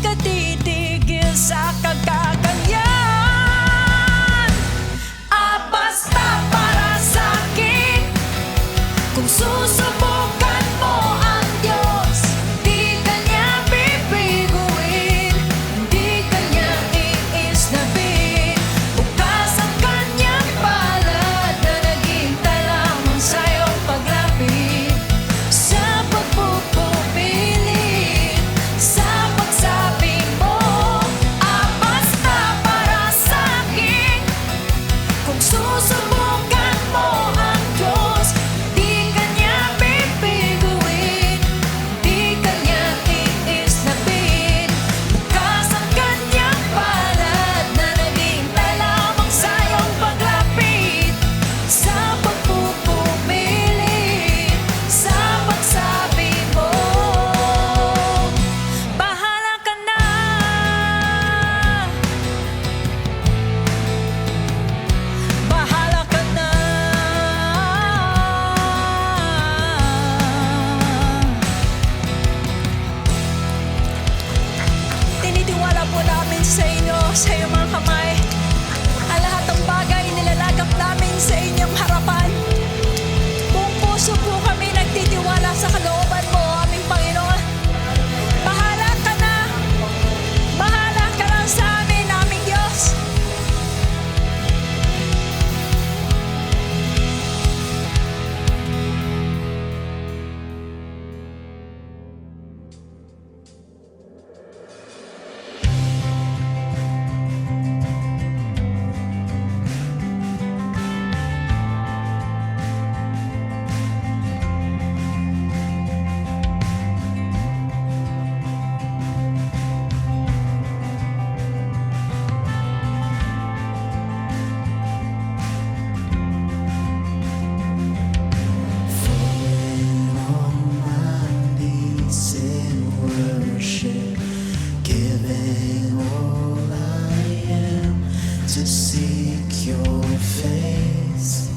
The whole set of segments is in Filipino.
ka titigil sa kagaganyan. Basta para sa'kin, kung susubukan mo ang Diyos, di ka niya bibiguin, di ka niya iisnabin. Bukas ang kanyang palad na naghihintay lamang sa'yong paglapit, sa pagpupupilit, sa pagsabi mo. Basta para sa'kin, kung susubukan mo ang Diyos, di ka niya bibiguin, di ka niya iisnabin. Bukas ang kanyang palad na naghihintay lamang sa'yong paglapit, sa pagpupumilit, sa pagsabi mo. Bahala ka na. Bahala ka na. Tinitiwala po namin sa inyo, sa iyong mga kamay. Ang lahat ng bagay nilalagap namin sa inyong harapan. Buong puso po kami nagtitiwala sa kalooban mo, aming Panginoon. Bahala ka na. Bahala ka lang sa amin, aming Diyos. To seek your face,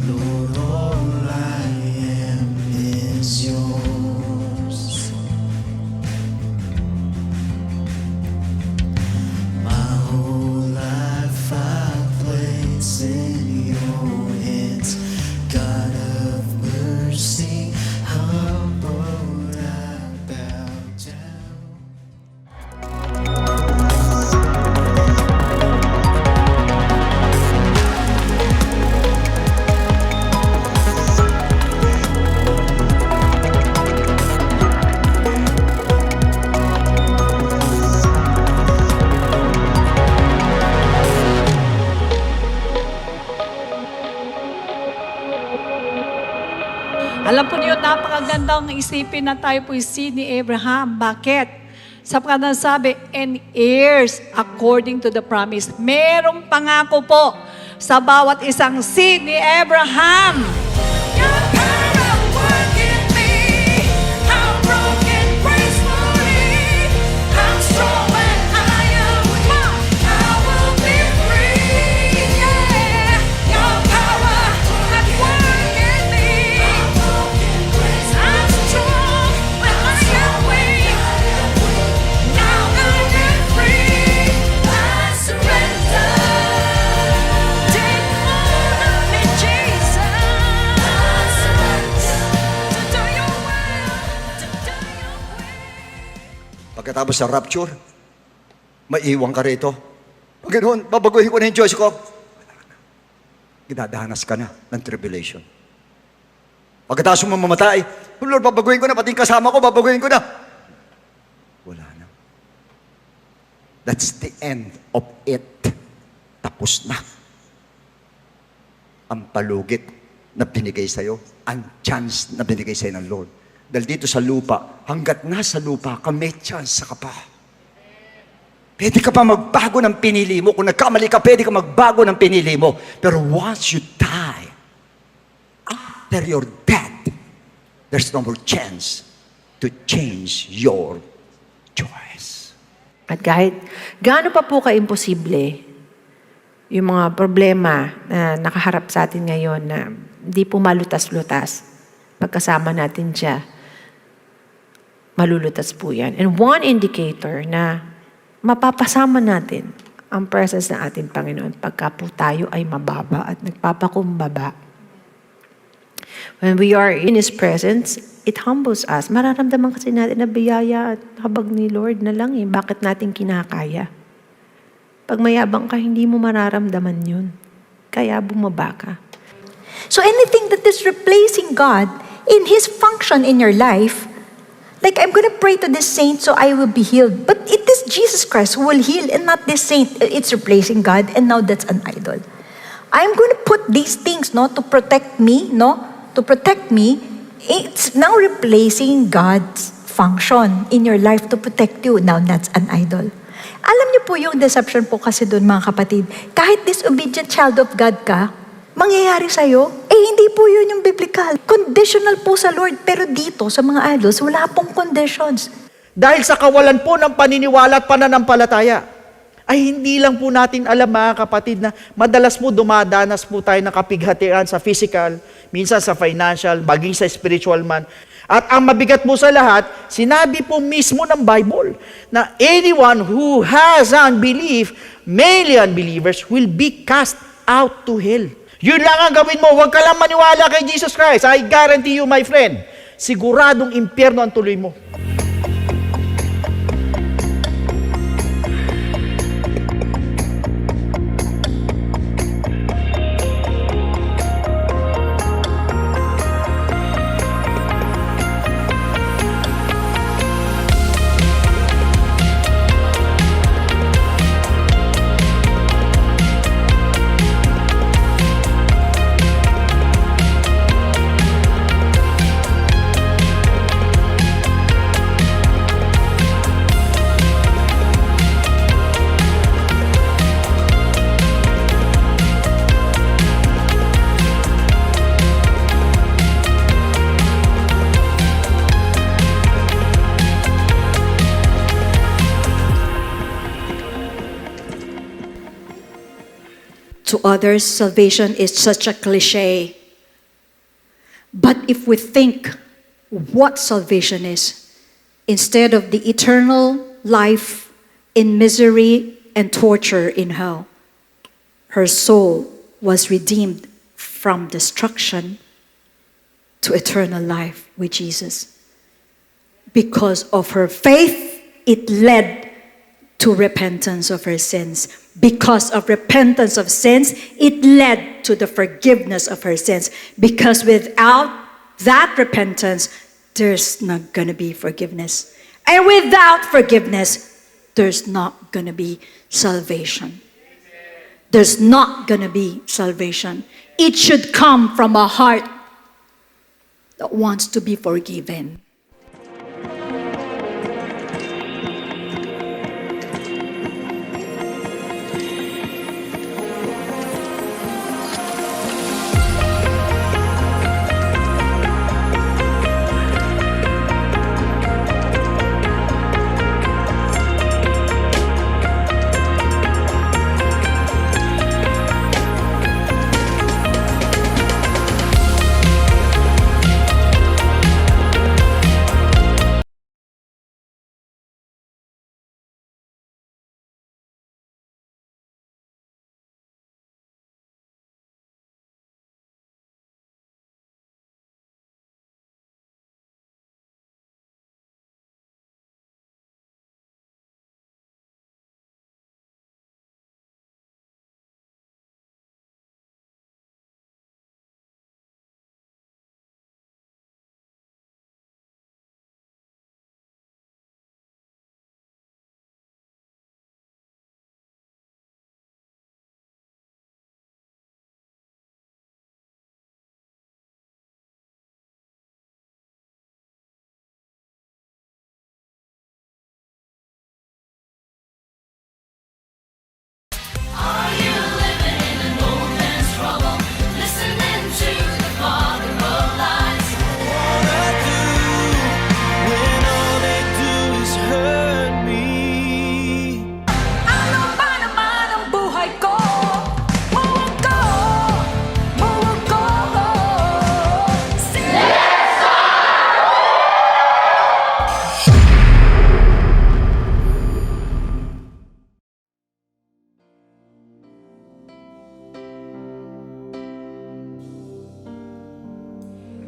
Lord, all I am is yours. My whole life I place in your hands, God of mercy, humble I bow down. Alam po niyo, napakagandang isipin na tayo po si ni Abraham. Bakit? Sapagkat nasabi, and heirs according to the promise. Merong pangako po sa bawat isang seed ni Abraham. Your power work in me, how broken gracefully, how strong when I am weak, I will be free. Yeah, your power at work in me, I'm strong when I am weak. Now I am free, I surrender. Take hold of me, Jesus. To do your will, to do your will. Pagkatapos sa rapture, maiiwan ka rito. Panginoon, babaguhin ko na yung Diyos ko. Ginadahanas ka na ng tribulation. Pagkatapos mo mamatay, oh Lord, babaguhin ko na, pati yung kasama ko, babaguhin ko na. Wala na. That's the end of it. Tapos na. Ang palugit na binigay sa'yo, ang chance na binigay sa'yo ng Lord. Dahil dito sa lupa, hanggat nasa lupa ka, may chance ka pa. Pwede ka pa magbago ng pinili mo. Kung nagkamali ka, pwede ka magbago ng pinili mo. Pero once you die, after your death, there's no more chance to change your choice. At kahit gaano pa po ka-imposible yung mga problema na nakaharap sa atin ngayon na hindi po malutas-lutas, pagkasama natin siya, malulutas po yan. And one indicator na mapapasama natin ang presence ng ating Panginoon pagka po tayo ay mababa at nagpapakumbaba. When we are in His presence, it humbles us. Mararamdaman kasi natin na biyaya at habag ni Lord na lang Bakit natin kinakaya? Pag mayabang ka, hindi mo mararamdaman yun. Kaya bumaba ka. So anything that is replacing God in His function in your life, like I'm going to pray to this saint so I will be healed. But it is Jesus Christ who will heal and not this saint. It's replacing God and now that's an idol. I'm going to put these things to protect me, to protect me. It's now replacing God's function in your life to protect you. Now that's an idol. Alam niyo po yung deception po kasi doon mga kapatid. Kahit disobedient child of God ka, mangyayari sa'yo, hindi po yun yung biblical. Conditional po sa Lord, pero dito sa mga idols, wala pong conditions. Dahil sa kawalan po ng paniniwala at pananampalataya, ay hindi lang po natin alam mga kapatid na madalas po dumadanas po tayo ng kapighatian sa physical, minsan sa financial, maging sa spiritual man. At ang mabigat po sa lahat, sinabi po mismo ng Bible na anyone who has unbelief, mainly unbelievers, will be cast out to hell. Yun lang ang gawin mo. Huwag ka lang maniwala kay Jesus Christ. I guarantee you, my friend, siguradong impyerno ang tuloy mo. To others, salvation is such a cliche. But if we think what salvation is, instead of the eternal life in misery and torture in hell, her soul was redeemed from destruction to eternal life with Jesus. Because of her faith, it led to repentance of her sins. Because of repentance of sins, it led to the forgiveness of her sins. Because without that repentance, there's not going to be forgiveness. And without forgiveness, there's not going to be salvation. There's not going to be salvation. It should come from a heart that wants to be forgiven.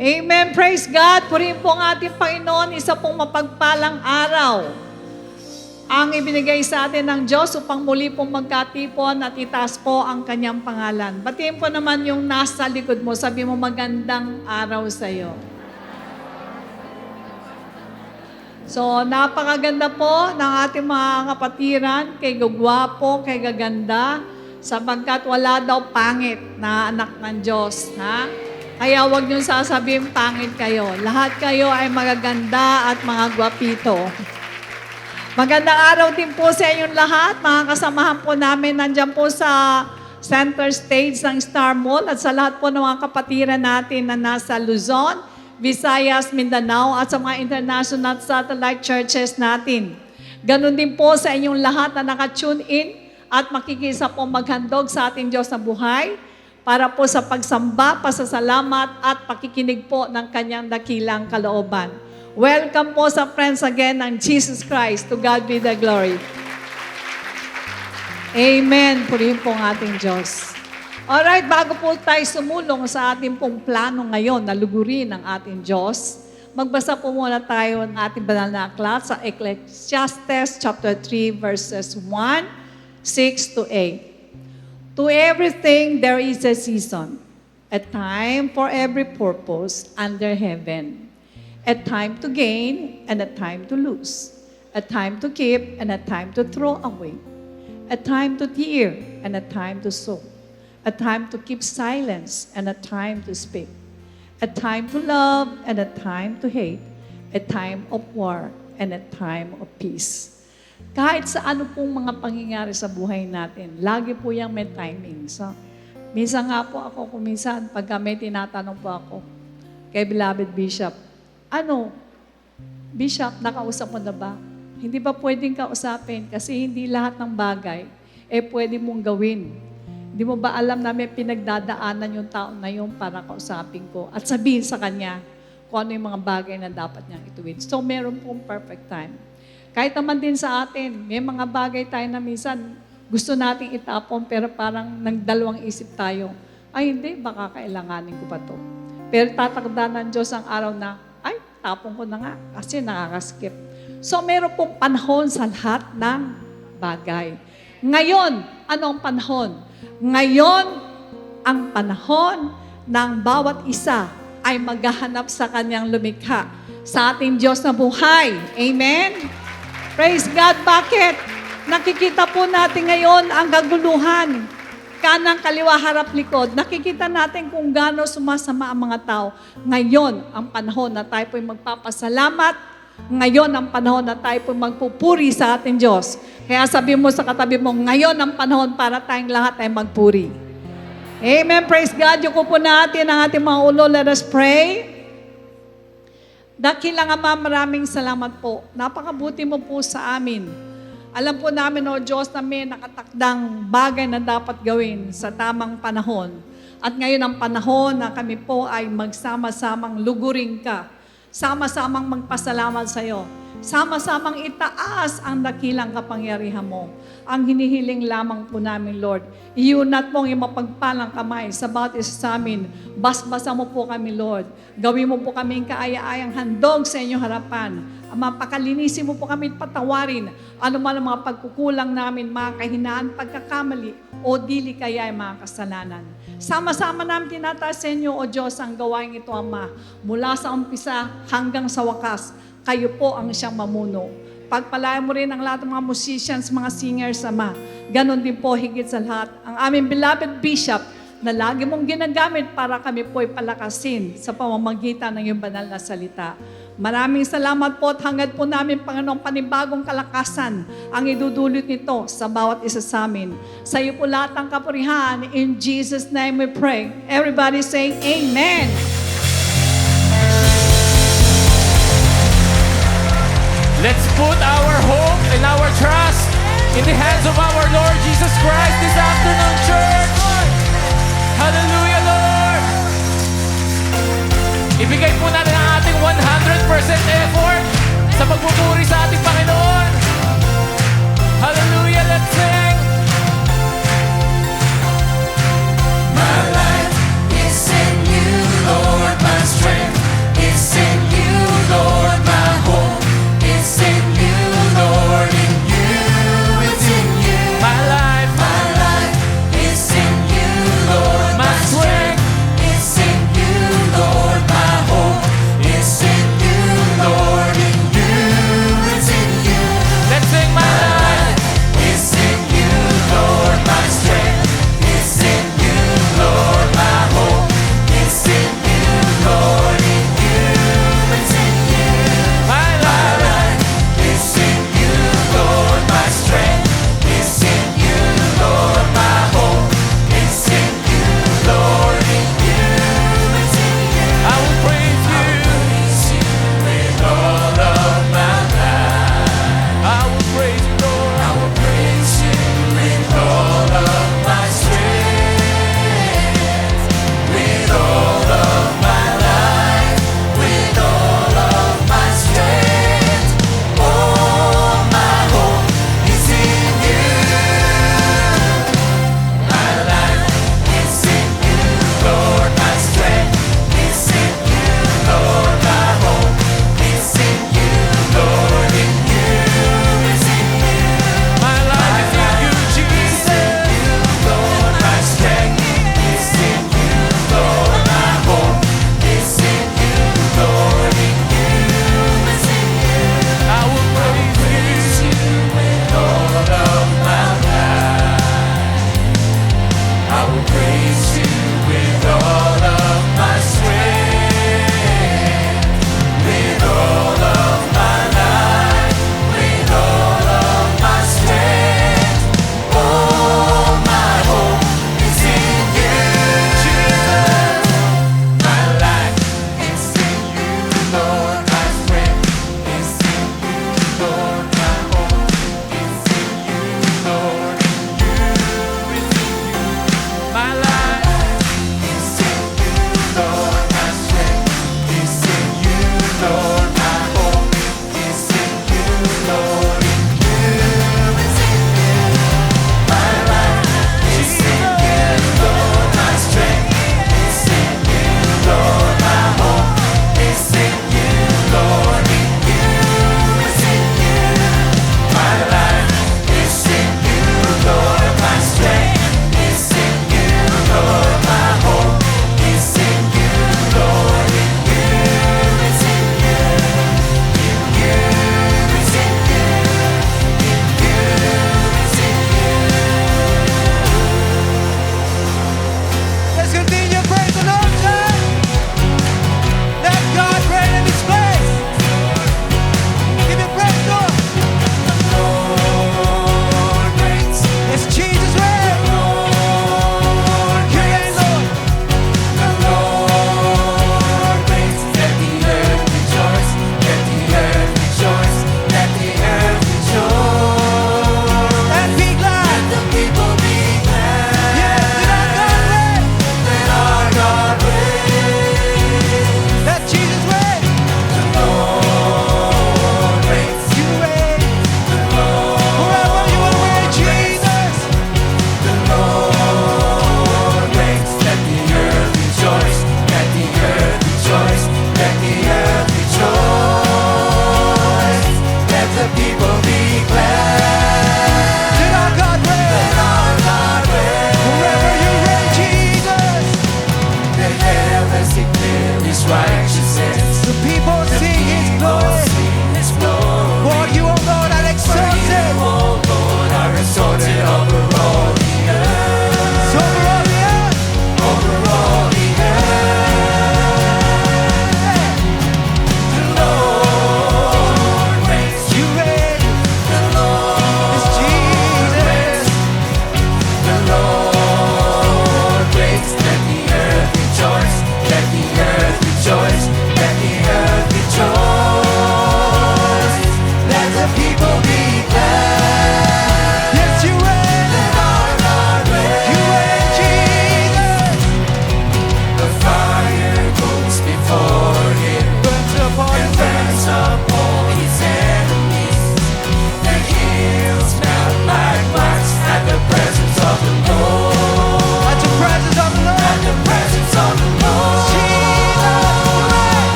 Amen. Praise God. Purihin po ang ating Panginoon. Isa pong mapagpalang araw ang ibinigay sa atin ng Diyos upang muli pong magkatipon at itaas po ang kanyang pangalan. Batiin po naman yung nasa likod mo. Sabi mo, magandang araw sa iyo. So, napakaganda po ng ating mga kapatiran, kay gagwapo, kay gaganda, sapagkat wala daw pangit na anak ng Diyos. Ha? Kaya huwag niyong sasabihin pangit kayo. Lahat kayo ay magaganda at mga gwapito. Magandang araw din po sa inyong lahat. Mga kasamahan po namin nandyan po sa center stage ng Star Mall at sa lahat po ng mga kapatiran natin na nasa Luzon, Visayas, Mindanao at sa mga international satellite churches natin. Ganon din po sa inyong lahat na naka-tune in at makikisa po maghandog sa ating Diyos na buhay para po sa pagsamba, pasasalamat at pakikinig po ng kanyang dakilang kalooban. Welcome po sa friends again ng Jesus Christ. To God be the glory. Amen. Purihin po ang ating Diyos. Alright, bago po tayo sumulong sa ating pong plano ngayon na lugurin ang ating Diyos, magbasa po muna tayo ng ating banal na aklat sa Ecclesiastes chapter 3 verses 1, 6 to 8. To everything there is a season, a time for every purpose under heaven, a time to gain and a time to lose, a time to keep and a time to throw away, a time to hear and a time to sow, a time to keep silence and a time to speak, a time to love and a time to hate, a time of war and a time of peace. Kahit sa ano pong mga pangyayari sa buhay natin, lagi po yung may timing. So, minsan nga po ako, kuminsan, pagka may tinatanong po ako kay Beloved Bishop, Bishop, nakausap mo na ba? Hindi ba pwedeng kausapin? Kasi hindi lahat ng bagay, pwede mong gawin. Hindi mo ba alam na may pinagdadaanan yung tao na yun para kausapin ko at sabihin sa kanya kung ano yung mga bagay na dapat niyang ituwid. So, meron pong perfect time. Kahit naman din sa atin, may mga bagay tayo na minsan gusto nating itapon pero parang nagdalawang isip tayo. Ay hindi, baka kailanganin ko pa to. Pero tatakda ng Diyos ang araw na, ay, tapon ko na nga kasi nakakaskip. So meron pong panahon sa lahat ng bagay. Ngayon, ano ang panahon? Ngayon, ang panahon ng bawat isa ay maghahanap sa kanyang lumikha sa ating Diyos na buhay. Amen? Praise God. Bakit? Nakikita po natin ngayon ang kaguluhan. Kanang, kaliwa, harap, likod. Nakikita natin kung gaano sumasama ang mga tao. Ngayon, ang panahon na tayo po'y magpapasalamat. Ngayon, ang panahon na tayo po'y magpupuri sa ating Diyos. Kaya sabi mo sa katabi mo, ngayon ang panahon para tayong lahat ay magpuri. Amen. Praise God. Yuko po natin ang ating mga ulo. Let us pray. Dakilang Ama, maraming salamat po. Napakabuti mo po sa amin. Alam po namin, O Diyos, na may nakatakdang bagay na dapat gawin sa tamang panahon. At ngayon ang panahon na kami po ay magsama-samang lugurin ka. Sama-samang magpasalamat sa iyo. Sama-samang itaas ang dakilang kapangyarihan mo. Ang hinihiling lamang po namin, Lord. Iunat mo ang mapagpalang kamay sa bawat isa sa amin. Basbasa mo po kami, Lord. Gawin mo po kami kaaya-ayang handog sa inyong harapan. Mapakalinisin mo po kami at patawarin. Ano man ang mga pagkukulang namin, mga kahinaan, pagkakamali, o dili kaya ay mga kasalanan. Sama-sama namin tinataas sa inyo, O Diyos, ang gawain ito, Ama. Mula sa umpisa hanggang sa wakas, kayo po ang siyang mamuno. Pagpalayan mo rin ang lahat ng mga musicians, mga singers, Ama. Ganon din po higit sa lahat. Ang aming beloved Bishop na lagi mong ginagamit para kami po ay palakasin sa pamamagitan ng iyong banal na salita. Maraming salamat po at hangad po namin, Panginoong, panibagong kalakasan ang idudulot nito sa bawat isa sa amin. Sa iyo po lahat ang kapurihan. In Jesus' name we pray. Everybody say Amen. Let's put our hope and our trust in the hands of our Lord Jesus Christ this afternoon, church. Hallelujah, Lord. Ibigay po natin ang ating 100% effort sa pagpupuri sa ating Panginoon. Hallelujah, let's sing. My life is in you, Lord, my strength.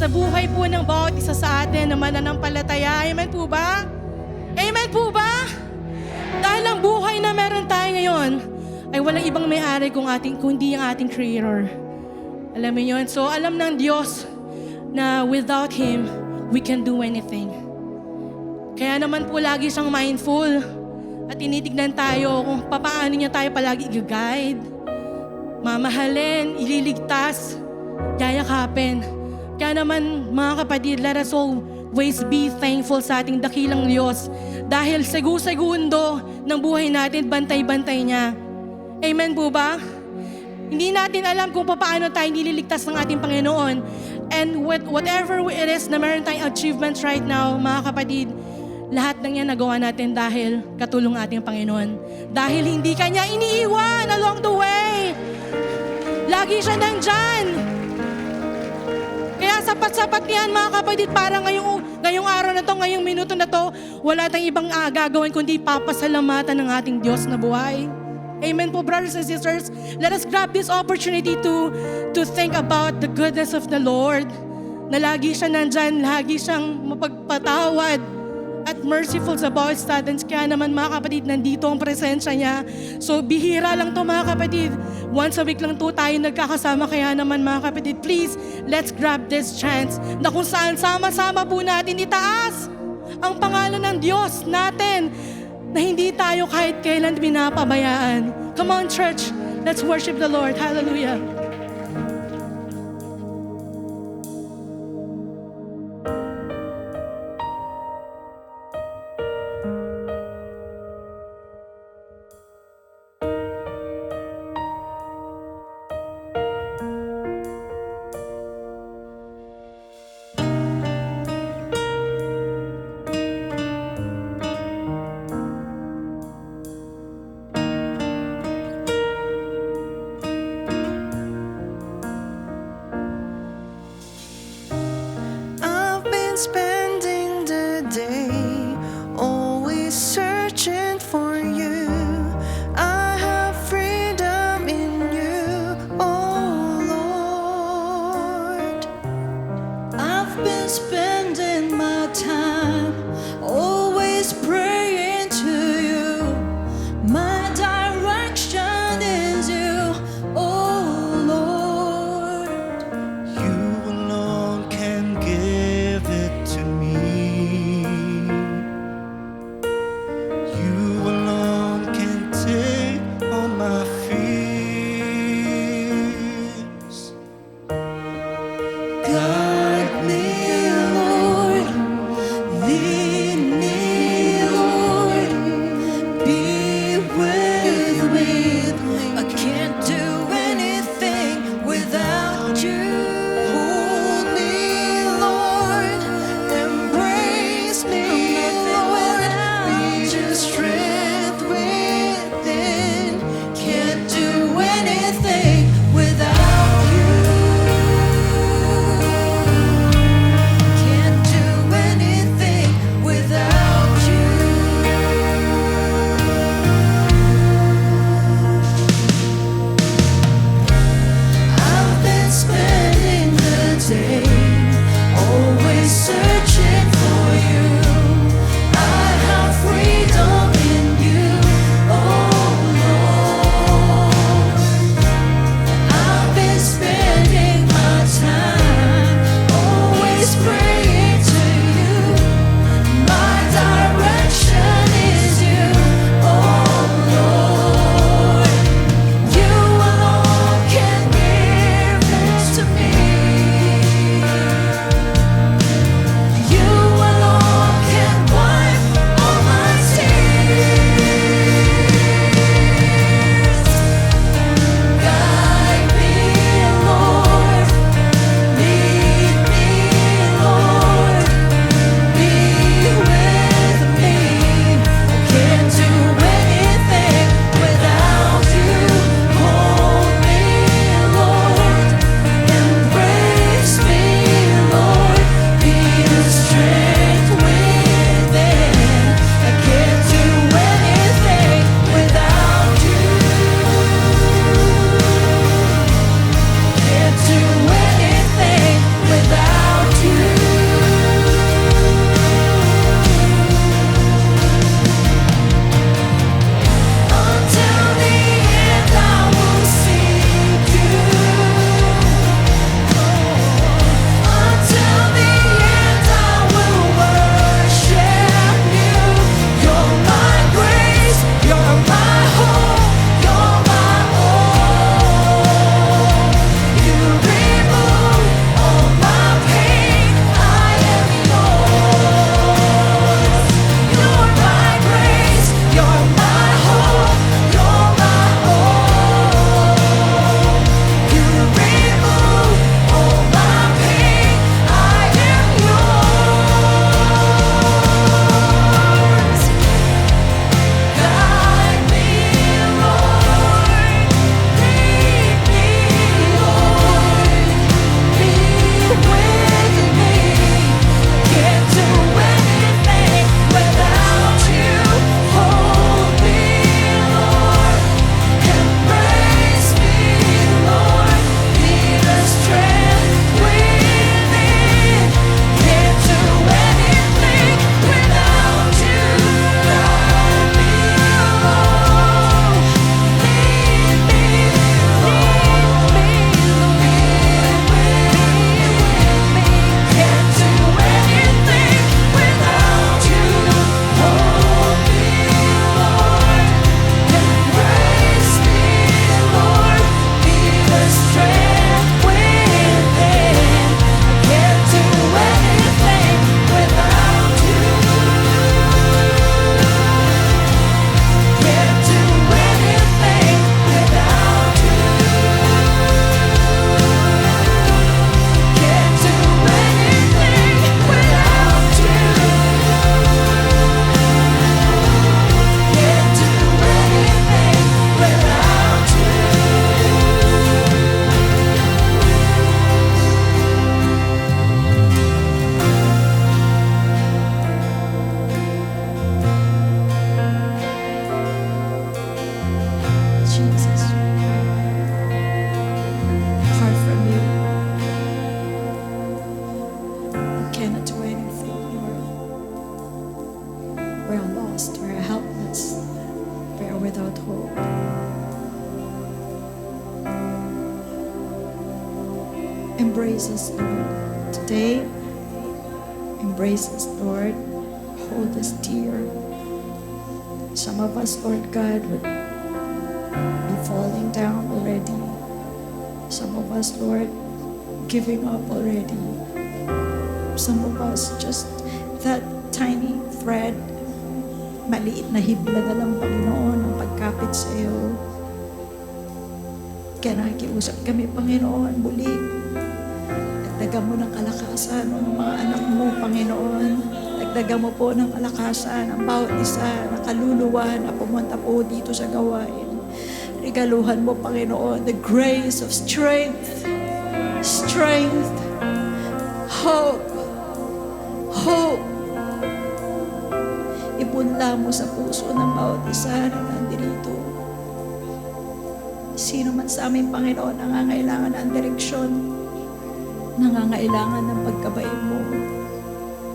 sa buhay po ng bawat isa sa atin na mananampalataya. Amen po ba? Amen po ba? Dahil ang buhay na meron tayo ngayon ay walang ibang may-ari kundi ang ating Creator. Alam mo yun? So alam ng Diyos na without Him, we can do anything. Kaya naman po lagi siyang mindful at tinitignan tayo kung paano niya tayo palagi i-guide, mamahalin, ililigtas, yayakapin. Kaya naman mga kapatid, let us always be thankful sa ating dakilang Diyos dahil segundo ng buhay natin, bantay-bantay niya. Amen po ba? Hindi natin alam kung paano tayo nililigtas ng ating Panginoon. And whatever it is na meron tayong achievements right now, mga kapatid, lahat ng yan nagawa natin dahil katulong ating Panginoon. Dahil hindi Kanya iniiwan along the way. Lagi siya nandyan. Kaya sapat-sapat yan mga kapatid para ngayong araw na to, ngayong minuto na to, wala tayong ibang gagawin kundi papasalamatan ng ating Diyos na buhay. Amen po, brothers and sisters. Let us grab this opportunity to think about the goodness of the Lord. Na lagi siya nandyan, lagi siyang mapagpatawad at merciful sa bawat students. Kaya naman mga kapatid, nandito ang presensya niya. So bihira lang to mga kapatid. Once a week lang to tayo nagkakasama. Kaya naman mga kapatid, please, let's grab this chance na kung saan sama-sama po natin itaas ang pangalan ng Diyos natin na hindi tayo kahit kailan pinapabayaan. Come on church, let's worship the Lord. Hallelujah. I've been spending the day always searching for you. I have freedom in you, oh Lord. I've been spending my time always praying to you. My direction is you, oh Lord. You alone can give it to me. You alone can take all my fears. Guide me, Lord. Lead me, Lord. Be with me. I can't do anything without you. Hold me, Lord. Embrace me, Lord. Be your strength within. Can't do anything without you. hope. Embrace us, Lord. Today, embrace us, Lord. Hold us dear. Some of us, Lord God, would be falling down already. Some of us, Lord, giving up already. Some of us, just that tiny thread, maliit na hibla na lang, Panginoon, ang pagkapit sa iyo. Kaya nakikiusap kami, Panginoon, muli. Dagdagan mo ng kalakasan ng mga anak mo, Panginoon. Dagdagan mo po ng kalakasan ang bawat isa na kaluluwa na pumunta po dito sa gawain. Regaluhan mo, Panginoon, the grace of strength, hope, ipunla mo sa puso ng bawat isa na nandito. Sino man sa amin, Panginoon, nangangailangan ng direksyon, nangangailangan ng pagkabay mo.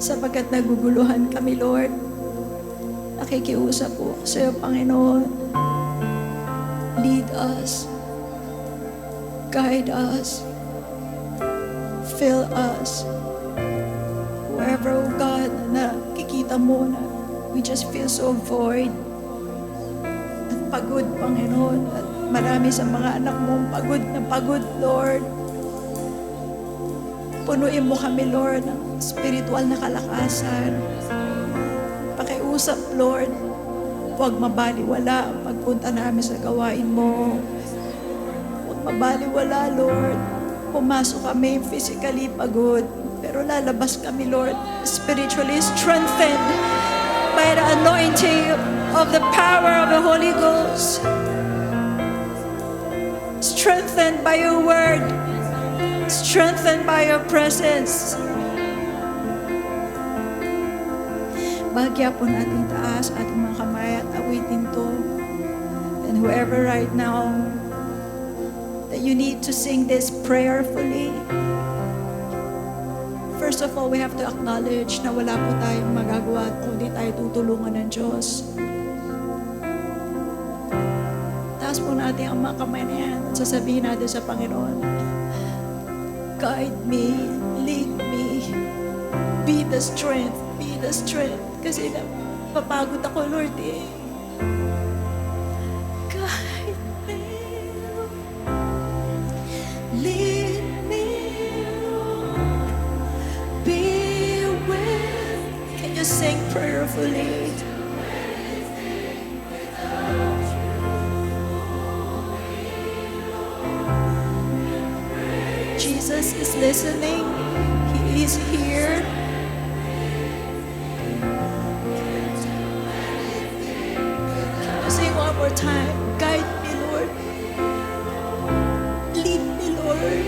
Sapagkat naguguluhan kami, Lord, nakikiusap po sa iyo, Panginoon. Lead us, guide us, fill us. Wherever, oh God, na nakikita mo na we just feel so void at pagod, Panginoon. At marami sa mga anak mo pagod na pagod, Lord. Punuin mo kami, Lord, ng spiritual na kalakasan. Pakiusap, Lord, huwag mabaliwala ang pagpunta namin sa gawain mo. Huwag mabaliwala, Lord. Pumasok kami physically pagod, pero lalabas kami, Lord, spiritually strengthened by the anointing of the power of the Holy Ghost. Strengthened by your word. Strengthened by your presence. Bahagya po natin taas ating mga kamay at awitin to. And whoever right now that you need to sing this prayerfully, first of all, we have to acknowledge na wala po tayong magagawa kundi tayo tutulungan ng Diyos. Taas po natin ang mga kamay na yan at sasabihin natin sa Panginoon, guide me, lead me, be the strength, kasi napapagod ako, Lord, eh. Guide me, lead me, be with. Can you sing prayerfully? Jesus is listening. He is here. Can you sing one more time? Guide me, Lord. Lead me, Lord.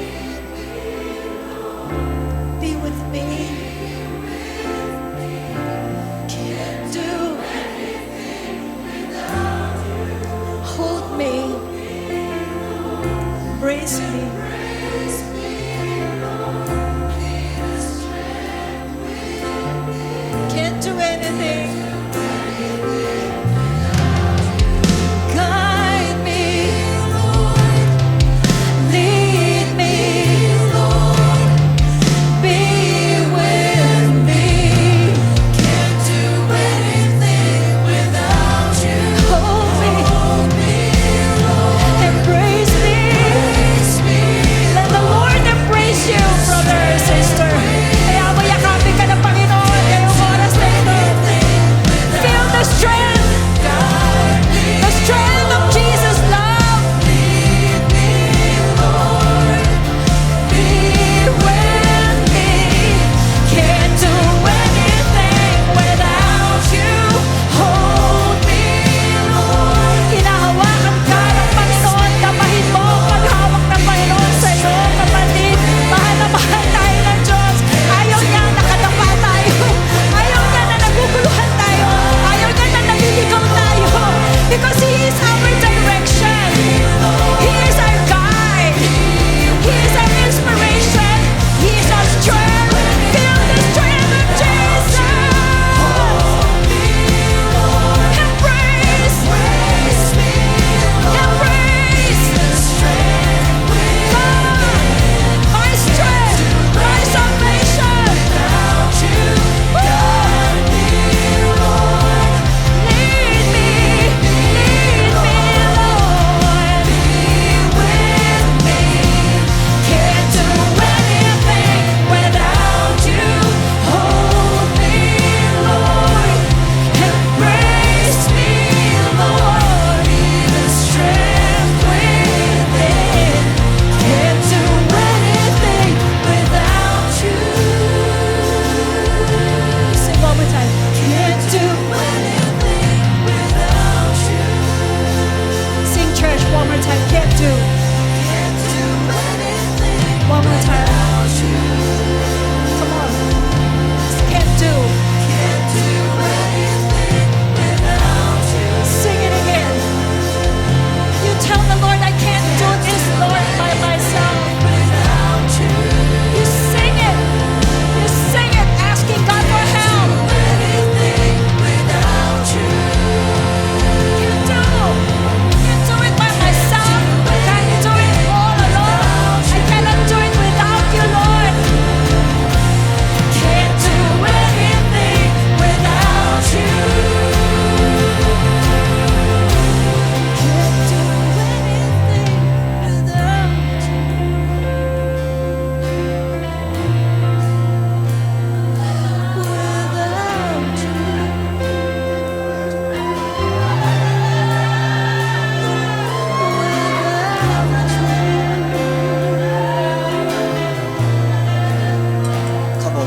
Be with me. Can't do anything without you. Hold me. Embrace me. Can't do anything. God.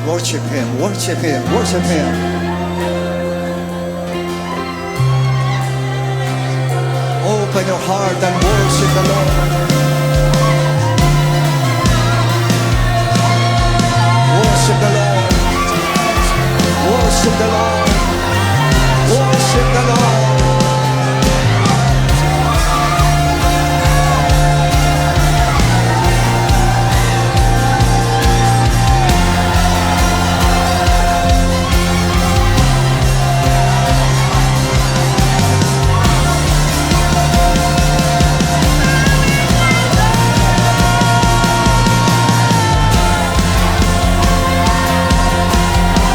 worship Him, worship Him, worship Him. Open your heart and worship the Lord. Worship the Lord. Worship the Lord. Worship the Lord.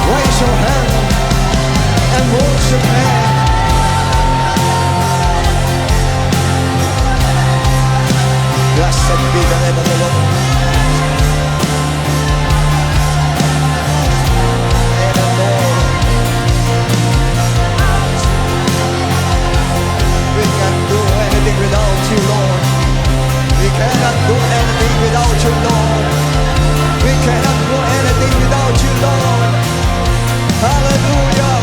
Raise your hand and worship Him. Blessed be the name of the Lord. Amen, Lord. We can't do anything without you, Lord. We cannot do anything without you, Lord. We cannot do anything without you, Lord. Hallelujah.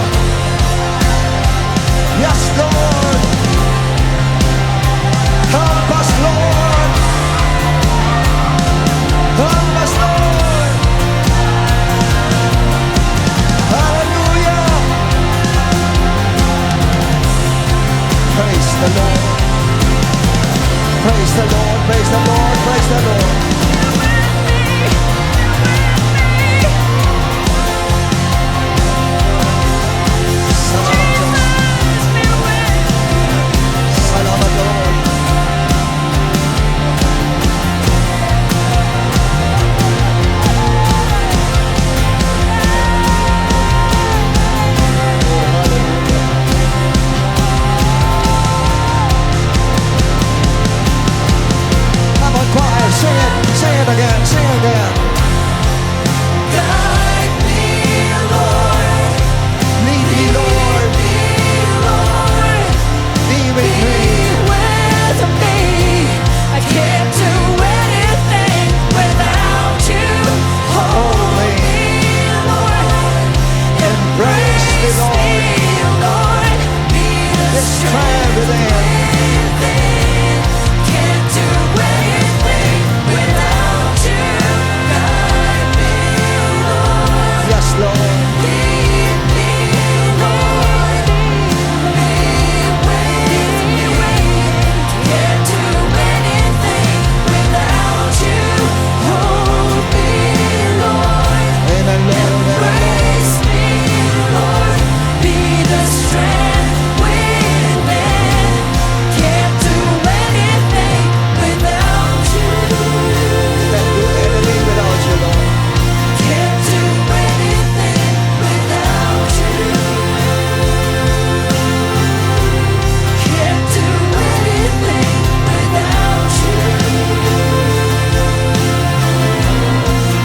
Yes, Lord. Help us, Lord. Help us, Lord. Hallelujah. Praise the Lord. Praise the Lord. Praise the Lord. Praise the Lord. Salamat Lord. Come on, choir, sing it again, sing it again. Guide me, Lord. Lead me, Lord. Be with me. I can't do anything without you. Hold me. Embrace me, Lord. This strength within. Can't do anything without you. Guide me, Lord. Yes, Lord. Lead me, Lord. Be with me. Can't do anything without you. Hold me, Lord. Amen, Lord. Amen, Lord. Embrace me, Lord. Be the strength within. Can't do anything without you. Can't do anything without you, Lord. Can't do anything without you. Can't do anything without you.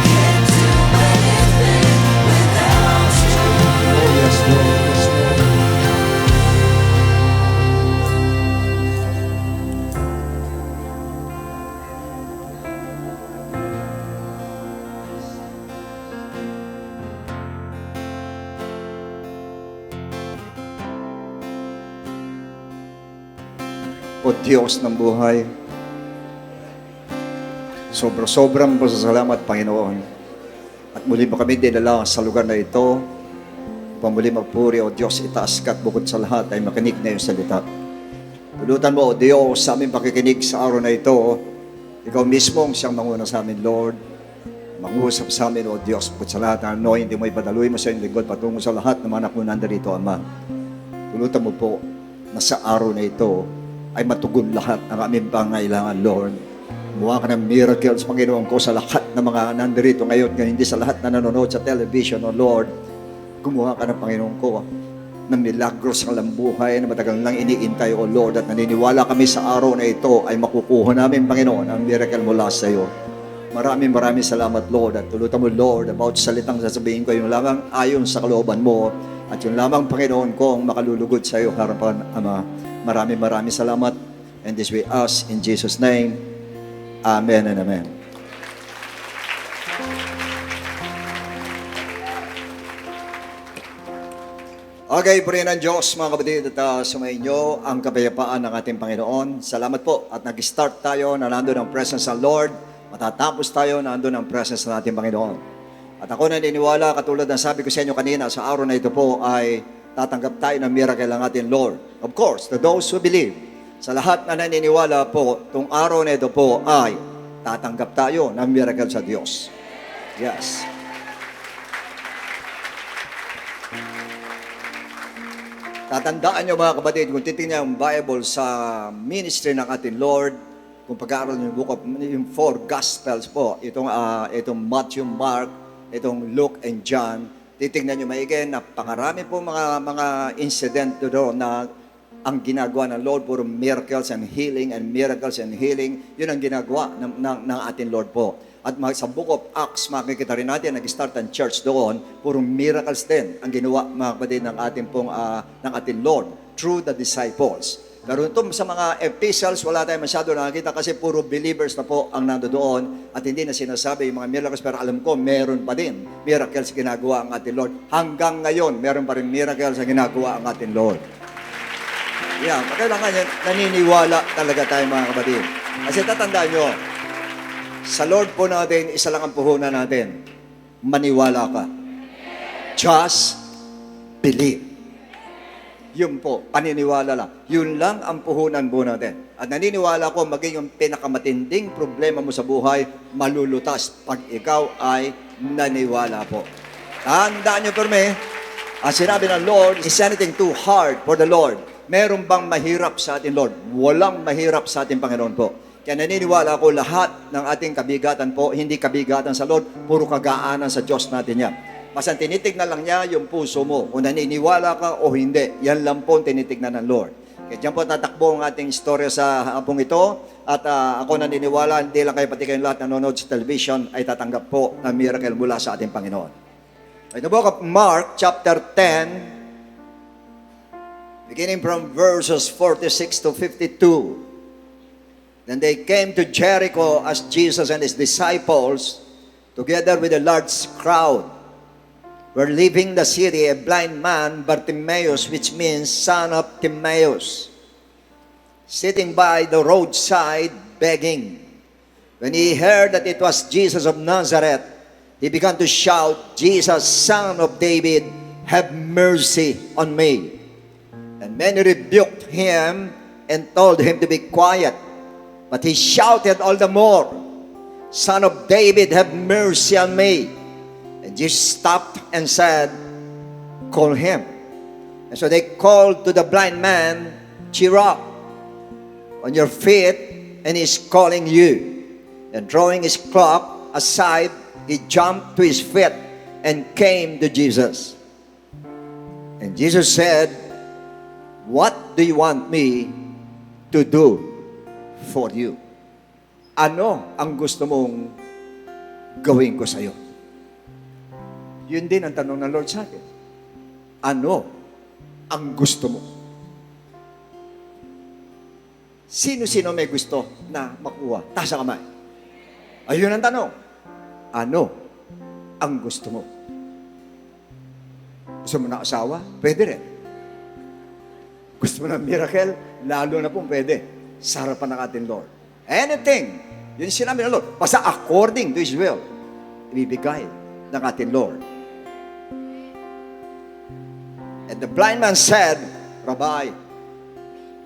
Can't do anything without you. Oh, yes, Lord. Yes, Lord. O Diyos ng buhay, sobrang pasasalamat, Panginoon. At muli mo kami dinala sa lugar na ito. Pamuli magpuri, O Diyos, itaas ka at bukod sa lahat ay makinig na iyong salita. Tulutan mo, O Diyos, sa aming pakikinig sa araw na ito. Ikaw mismo ang siyang manguna sa amin, Lord. Mangusap sa amin, O Diyos, bukod sa lahat na ano, hindi mo ipadaluin mo sa iyong lingkod patungo sa lahat ng mga anak mo nandarito, Ama. Tulutan mo po na sa araw na ito ay matugon lahat ang aming pangailangan, Lord. Gumawa ka ng miracles, Panginoon ko, sa lahat ng mga nandirito ngayon, hindi sa lahat na nanonood sa television, O Lord. Gumawa ka ng Panginoon ko ng milagros sa buhay na matagal lang iniintay, O Lord, at naniniwala kami sa araw na ito ay makukuha namin, Panginoon, ang miracle mula sa iyo. Maraming salamat, Lord, at tulutan mo, Lord, about salitang sasabihin ko, yung lamang ayon sa kalooban mo, at yung lamang, Panginoon ko, ang makalulugod sa iyo harapan, Ama. Maraming salamat, and this we ask in Jesus' name. Amen and amen. Okay, purihin ng Diyos mga kapatid at sumainyo ang kapayapaan ng ating Panginoon. Salamat po at nag-start tayo na nandun ang presence ng Lord. Matatapos tayo na nandun ang presence ng ating Panginoon. At ako naniniwala, katulad ng sabi ko sa inyo kanina, sa araw na ito po ay tatanggap tayo ng miracle ng ating Lord. Of course, to those who believe, sa lahat na naniniwala po, itong araw na ito po ay tatanggap tayo ng miracle sa Diyos. Yes. Tatandaan nyo mga kapatid, kung titingnan yung Bible sa ministry ng ating Lord, kung pag-aaral nyo yung book of, yung 4 Gospels po, itong Matthew, Mark, itong Luke and John, titingnan nyo maigi, napakarami po mga incident doon na ang ginagawa ng Lord, puro miracles and healing and miracles and healing, yun ang ginagawa ng ating Lord po. At sa book of Acts, makikita rin natin, nag-start ang church doon, puro miracles din ang ginawa, mga kapatid, ng ating Lord through the disciples. Pero ito sa mga epistles, wala tayong masyado nakakita kasi puro believers na po ang nando doon at hindi na sinasabi yung mga miracles, pero alam ko, meron pa din miracles ginagawa ang ating Lord. Hanggang ngayon, meron pa rin miracles na ginagawa ang ating Lord. Yeah, kailangan yan, naniniwala talaga tayo mga kapatid. Kasi tatandaan nyo, sa Lord po natin, isa lang ang puhunan natin. Maniwala ka. Just believe. Yun po, paniniwala lang. Yun lang ang puhunan po natin. At naniniwala ko, maging yung pinakamatinding problema mo sa buhay, malulutas pag ikaw ay naniwala po. Tandaan nyo por me, ang sinabi ng Lord, is anything too hard for the Lord? Meron bang mahirap sa ating Lord? Walang mahirap sa ating Panginoon po. Kaya naniniwala ko lahat ng ating kabigatan po, hindi kabigatan sa Lord, puro kagaanan sa Diyos natin yan. Basta tinitignan lang niya yung puso mo. Kung naniniwala ka o hindi, yan lang po tinitignan ng Lord. Kaya dyan po tatakbo ang ating istorya sa hapong ito. At ako naniniwala, hindi lang kayo pati kayong lahat nanonood sa television ay tatanggap po ng miracle mula sa ating Panginoon. In the book of Mark, chapter 10, beginning from verses 46 to 52, then they came to Jericho as Jesus and his disciples, together with a large crowd, were leaving the city a blind man, Bartimaeus, which means son of Timaeus, sitting by the roadside begging. When he heard that it was Jesus of Nazareth, he began to shout, Jesus, son of David, have mercy on me. And many rebuked him and told him to be quiet. But he shouted all the more, Son of David, have mercy on me. And Jesus stopped and said, call him. And so they called to the blind man, cheer up, on your feet, and he's calling you. And drawing his cloak aside, he jumped to his feet and came to Jesus. And Jesus said, what do you want me to do for you? Ano ang gusto mong gawin ko sa iyo? Yun din ang tanong ng Lord sa atin. Ano ang gusto mo? Sino-sino may gusto na makuha? Taas ang kamay. Ayun ang tanong. Ano ang gusto mo? Gusto mo na asawa? Pwede rin. Gusto mo na miracle? Lalo na pong pwede. Sa harapan ng ating Lord. Anything. Yun sinabi ng Lord. Basta according to His will. Ibibigay ng ating Lord. And the blind man said, Rabbi,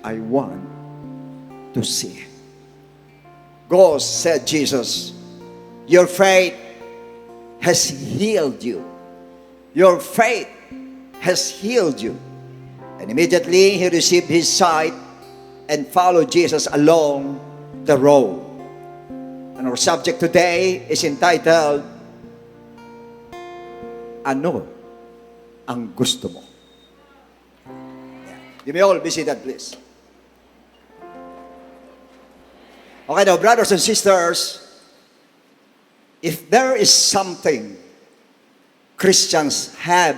I want to see. Go, said Jesus. Your faith has healed you. Your faith has healed you. And immediately he received his sight and followed Jesus along the road. And our subject today is entitled, Ano ang gusto mo? You may all be seated, please. Okay now, brothers and sisters, if there is something Christians have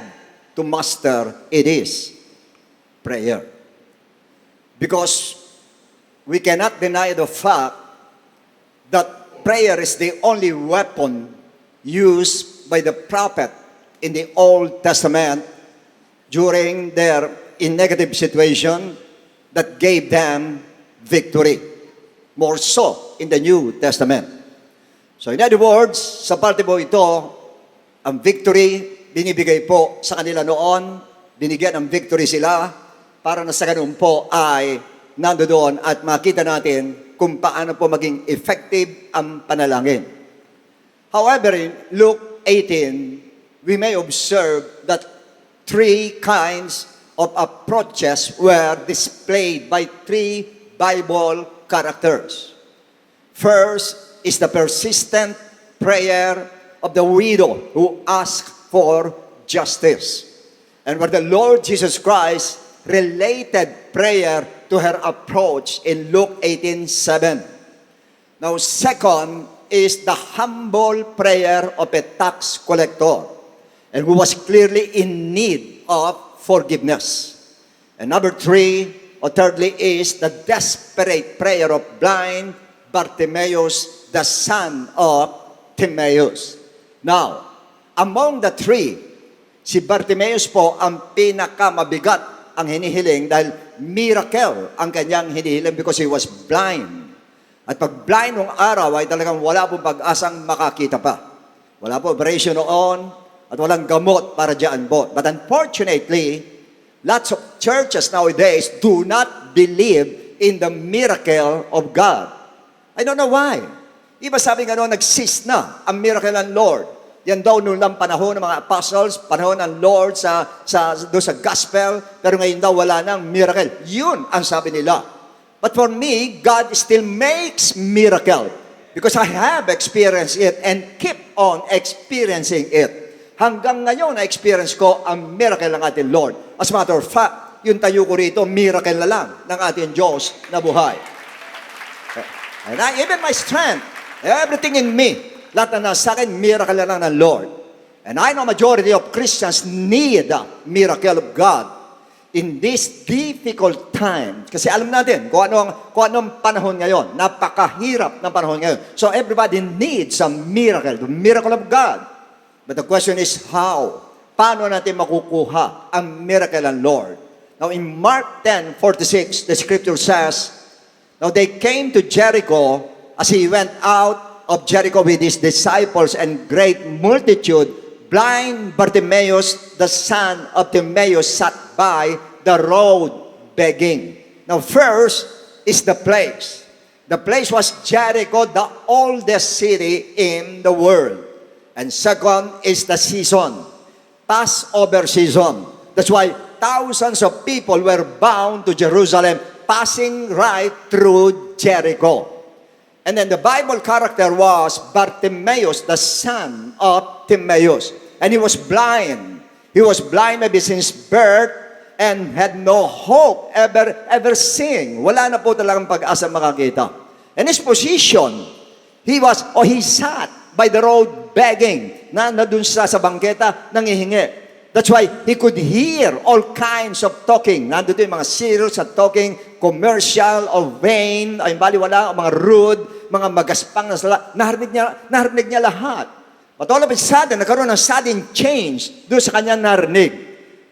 to master, it is prayer. Because we cannot deny the fact that prayer is the only weapon used by the prophet in the Old Testament during their in negative situation that gave them victory. More so in the New Testament. So in other words, sa parte po ito, ang victory binibigay po sa kanila noon, binigyan ng victory sila para na sa ganun po ay nandoon at makita natin kung paano po maging effective ang panalangin. However, in Luke 18, we may observe that three kinds of approaches were displayed by three Bible characters. First is the persistent prayer of the widow who asked for justice. And where the Lord Jesus Christ related prayer to her approach in Luke 18:7. Now, second is the humble prayer of a tax collector, and who was clearly in need of forgiveness. And number three, or thirdly, is the desperate prayer of blind Bartimaeus, the son of Timaeus. Now, among the three, si Bartimaeus po ang pinakamabigat ang hinihiling dahil miracle ang kanyang hinihiling because he was blind. At pag blind ng araw ay talagang wala pong pag-asang makakita pa. Wala po operation noon at walang gamot para dyan po. But unfortunately, lots of churches nowadays do not believe in the miracle of God. I don't know why. Iba sabi nga noon, nag-cease na ang miracle ng Lord. Yan daw noong lang panahon ng mga apostles, panahon ng Lord sa gospel, pero ngayon daw wala nang miracle. Yun ang sabi nila. But for me, God still makes miracle because I have experienced it and keep on experiencing it. Hanggang ngayon, na-experience ko ang miracle ng ating Lord. As a matter of fact, yung tayo ko rito, miracle na lang ng ating Diyos na buhay. And even my strength, everything in me, lahat na nasa akin, miracle na lang ng Lord. And I know majority of Christians need a miracle of God in this difficult time. Kasi alam natin kung anong panahon ngayon. Napakahirap ng panahon ngayon. So everybody needs a miracle, the miracle of God. But the question is how? Paano natin makukuha ang miracle ng Lord? Now in Mark 10:46, the scripture says, now they came to Jericho. As he went out of Jericho with his disciples and great multitude, blind Bartimaeus, the son of Timaeus, sat by the road begging. Now first is the place. The place was Jericho, the oldest city in the world. And second is the season, Passover season. That's why thousands of people were bound to Jerusalem, passing right through Jericho. And then the Bible character was Bartimaeus, the son of Timaeus. And he was blind. He was blind maybe since birth and had no hope ever seeing. Wala na po talagang pag-asa makakita. And his position, he sat by the road begging. Na dun sa bangketa, nangihingi. That's why he could hear all kinds of talking. Nandito yung mga serious at talking, commercial or vain, ay baliwala, mga rude, mga magaspang na sala. Narinig niya lahat. But all of a sudden, nagkaroon ng sudden change doon sa kanyang narinig.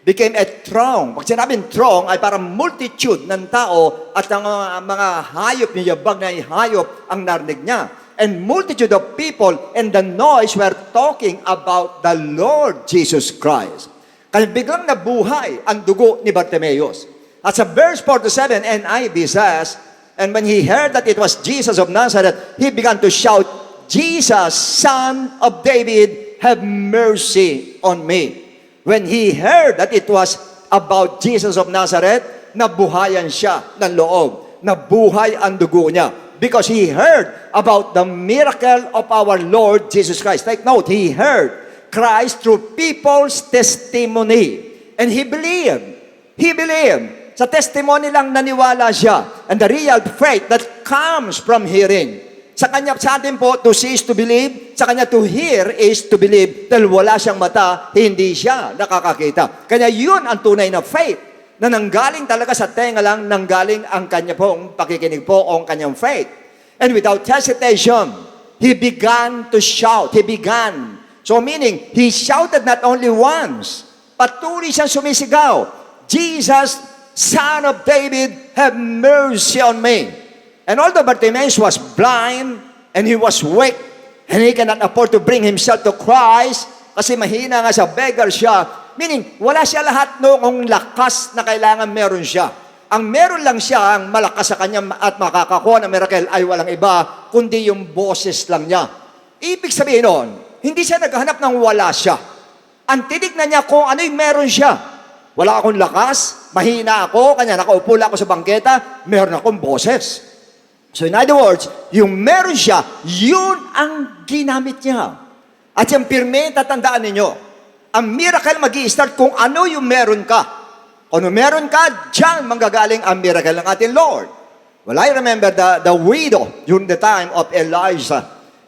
Became a throng. Pag sinabing throng, ay parang multitude ng tao at ang mga hayop niya, yabag na hayop ang narinig niya. And multitude of people and the noise were talking about the Lord Jesus Christ. Kaya biglang nabuhay ang dugo ni Bartimaeus. At sa verse 47, NIV says, and when he heard that it was Jesus of Nazareth, he began to shout, Jesus, Son of David, have mercy on me. When he heard that it was about Jesus of Nazareth, nabuhayan siya ng loob. Nabuhay ang dugo niya. Because he heard about the miracle of our Lord Jesus Christ. Take note, he heard Christ through people's testimony. And he believed. He believed. Sa testimony lang naniwala siya. And the real faith that comes from hearing. Sa atin po, to see is to believe. Sa kanya, to hear is to believe. Dahil wala siyang mata, hindi siya nakakakita. Kanya yun ang tunay na faith. Na nanggaling talaga sa tenga lang, nanggaling ang kanya pong pakikinig po o ang kanyang faith. And without hesitation, he began to shout. He began. So meaning, he shouted not only once, Patuloy siyang sumisigaw, Jesus, Son of David, have mercy on me. And although Bartimaeus was blind, and he was weak, and he cannot afford to bring himself to Christ, kasi mahina nga sa beggar siya, meaning, wala siya lahat noong lakas na kailangan meron siya. Ang meron lang siya, ang malakas sa kanya at makakakuha ng miracle ay walang iba, kundi yung boses lang niya. Ibig sabihin noon, hindi siya naghahanap ng wala siya. Ang tinignan niya kung ano yung meron siya. Wala akong lakas, mahina ako, kanya nakaupo lang ako sa bangketa, meron akong boses. So in other words, yung meron siya, yun ang ginamit niya. At yung pirme, tatandaan ninyo, ang miracle mag-i-start kung ano yung meron ka. Kung ano meron ka, diyan manggagaling ang miracle ng ating Lord. Well, I remember the widow during the time of Elijah.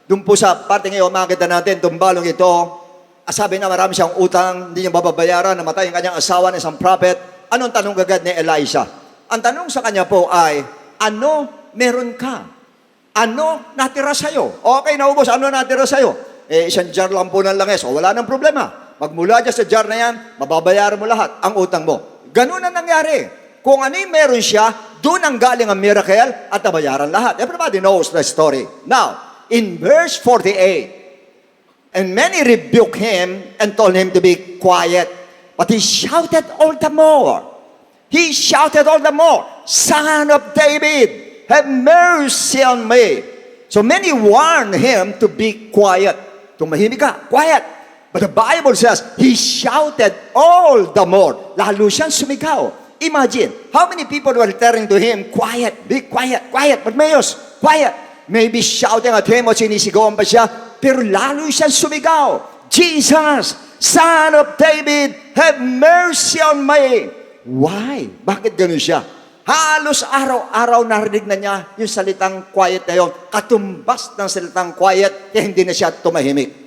Doon po sa parte ngayon, makikita natin, itong balong ito, sabi na marami siyang utang, hindi niya bababayaran, namatay ang kanyang asawa ng isang prophet. Anong tanong agad ni Elijah? Ang tanong sa kanya po ay, ano meron ka? Ano natira sa'yo? Okay, naubos, ano natira sa'yo? Isang jar lang po ng langis, o wala nang problema. Magmula dyan sa jar na yan, mababayaran mo lahat ang utang mo. Ganun ang nangyari. Kung ano yung meron siya, doon ang galing ang miracle at nabayaran lahat. Everybody knows the story. Now, in verse 48, and many rebuked him and told him to be quiet. But he shouted all the more. He shouted all the more, Son of David, have mercy on me. So many warned him to be quiet. Tumahimik ka, quiet. But the Bible says, he shouted all the more. Lalo siyang sumigaw. Imagine, how many people were telling to him, quiet, be quiet, quiet. But Mayos, quiet. Maybe shouting at him o sinisigawan pa siya, pero lalo siyang sumigaw. Jesus, Son of David, have mercy on me. Why? Bakit ganun siya? Halos araw-araw narinig na niya yung salitang quiet na yun. Katumbas ng salitang quiet, kaya hindi na siya tumahimik.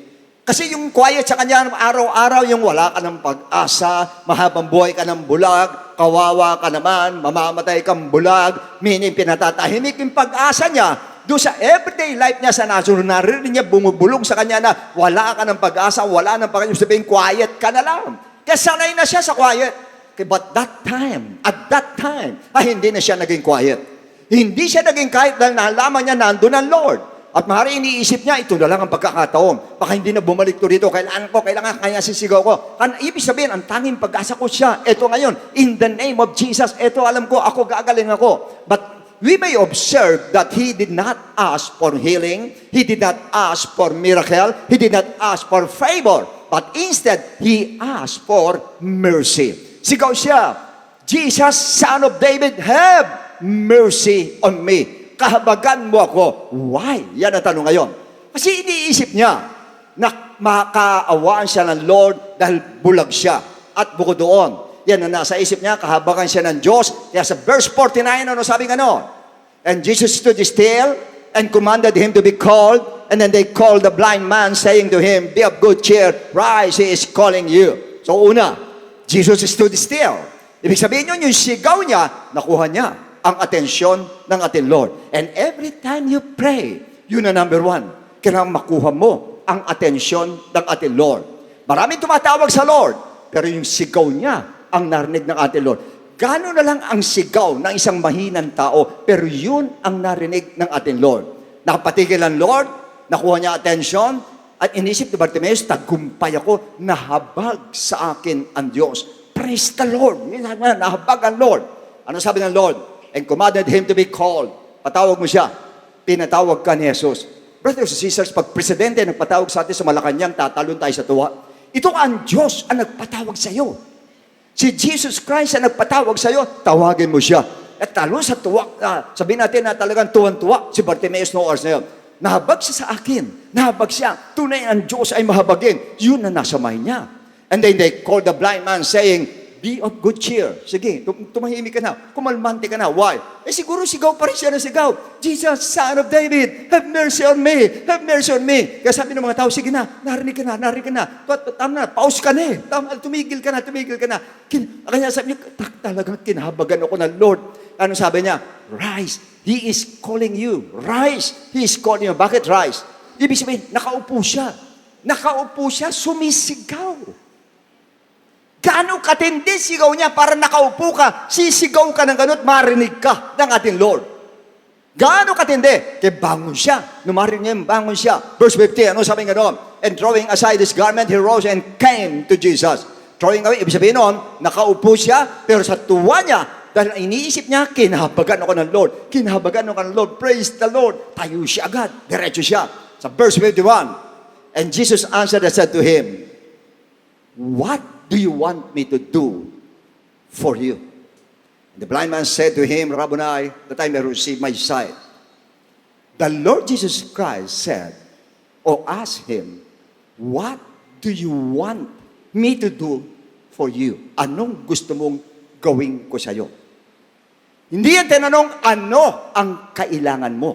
Kasi yung quiet sa kanya araw-araw, yung wala ka ng pag-asa, mahabang buhay ka ng bulag, kawawa ka naman, mamamatay kang bulag, meaning pinatatahimik yung pag-asa niya. Doon sa everyday life niya sa nasunod, narinig niya bumubulong sa kanya na wala ka ng pag-asa, wala ng pag-asa, sabihin quiet ka na lang. Kaya sanay na siya sa quiet. But at that time, hindi na siya naging quiet. Hindi siya naging quiet dahil nalaman niya nandun ang Lord. At maaari iniisip niya, ito na lang ang pagkakataon. Baka hindi na bumalik to rito. Kailangan kaya sisigaw ko. Ibig sabihin, ang tanging pag-asa ko siya. Ito ngayon, in the name of Jesus, ito alam ko, ako gagaling ako. But we may observe that he did not ask for healing. He did not ask for miracle. He did not ask for favor. But instead, he asked for mercy. Sigaw siya, Jesus, Son of David, have mercy on me. Kahabagan mo ako. Why? Yan ang tanong ngayon. Kasi iniisip niya na makaawaan siya ng Lord dahil bulag siya. At bukod doon, yan ang nasa isip niya, kahabagan siya ng Diyos. Kaya sa verse 49, ano sabi nga no? And Jesus stood still and commanded him to be called. And then they called the blind man, saying to him, be of good cheer, rise, he is calling you. So una, Jesus stood still. Ibig sabihin yun, yung sigaw niya, nakuha niya ang atensyon ng ating Lord. And every time you pray, yun na number one, kailangan makuha mo ang atensyon ng ating Lord. Maraming tumatawag sa Lord, pero yung sigaw niya ang narinig ng ating Lord. Gano'n na lang ang sigaw ng isang mahinang tao, pero yun ang narinig ng ating Lord. Nakapatigil ang Lord, nakuha niya atensyon, at inisip ni Bartimaeus, tagumpay ako, nahabag sa akin ang Diyos. Praise the Lord. Nahabag ang Lord. Ano sabi ng Lord? And commanded him to be called. Patawag mo siya. Pinatawag ka ni Jesus. Brothers and sisters, pag presidente nagpatawag sa atin sa Malacanang, tatalon tayo sa tuwa. Ito ang Diyos ang nagpatawag sa iyo. Si Jesus Christ ang nagpatawag sa iyo, tawagin mo siya. At talon sa tuwa, sabihin natin na talagang tuwan-tuwa si Bartimaeus noong oras na yun. Nahabag siya sa akin. Nahabag siya. Tunay ang Diyos ay mahabagin. Yun na nasa mind niya. And then they called the blind man saying, be of good cheer. Sige, tumahimik ka na. Kumalmante ka na. Why? Siguro sigaw pa rin siya na sigaw. Jesus, Son of David, have mercy on me. Have mercy on me. Kaya sabi ng mga tao, sige na, narinig ka na. Tama na, pause ka na eh. Tumigil ka na. Kanya sabi niya, talagang kinahabagan ako ng Lord. Ano sabi niya? Rise. He is calling you. Rise. He is calling you. Bakit rise? Ibig sabihin, nakaupo siya. Sumisigaw. Gano'ng katindi sigaw niya para nakaupo ka, sisigaw ka ng gano't marinig ka ng ating Lord. Gano'ng katindi? Kaya bangon siya. Numarinig niya, bangon siya. Verse 15, ano sabi nga doon? And throwing aside his garment, he rose and came to Jesus. Throwing away, ibig sabihin noon, nakaupo siya, pero sa tuwa niya, dahil iniisip niya, kinahabagan ako ng Lord. Kinahabagan ako ng Lord. Praise the Lord. Tayo siya agad. Diretso siya. Sa verse 51, and Jesus answered and said to him, what do you want me to do for you? And the blind man said to him, Rabboni, that I may receive my sight. The Lord Jesus Christ said, or asked him, what do you want me to do for you? Anong gusto mong gawin ko sa iyo? Hindi yan tinanong, ano ang kailangan mo?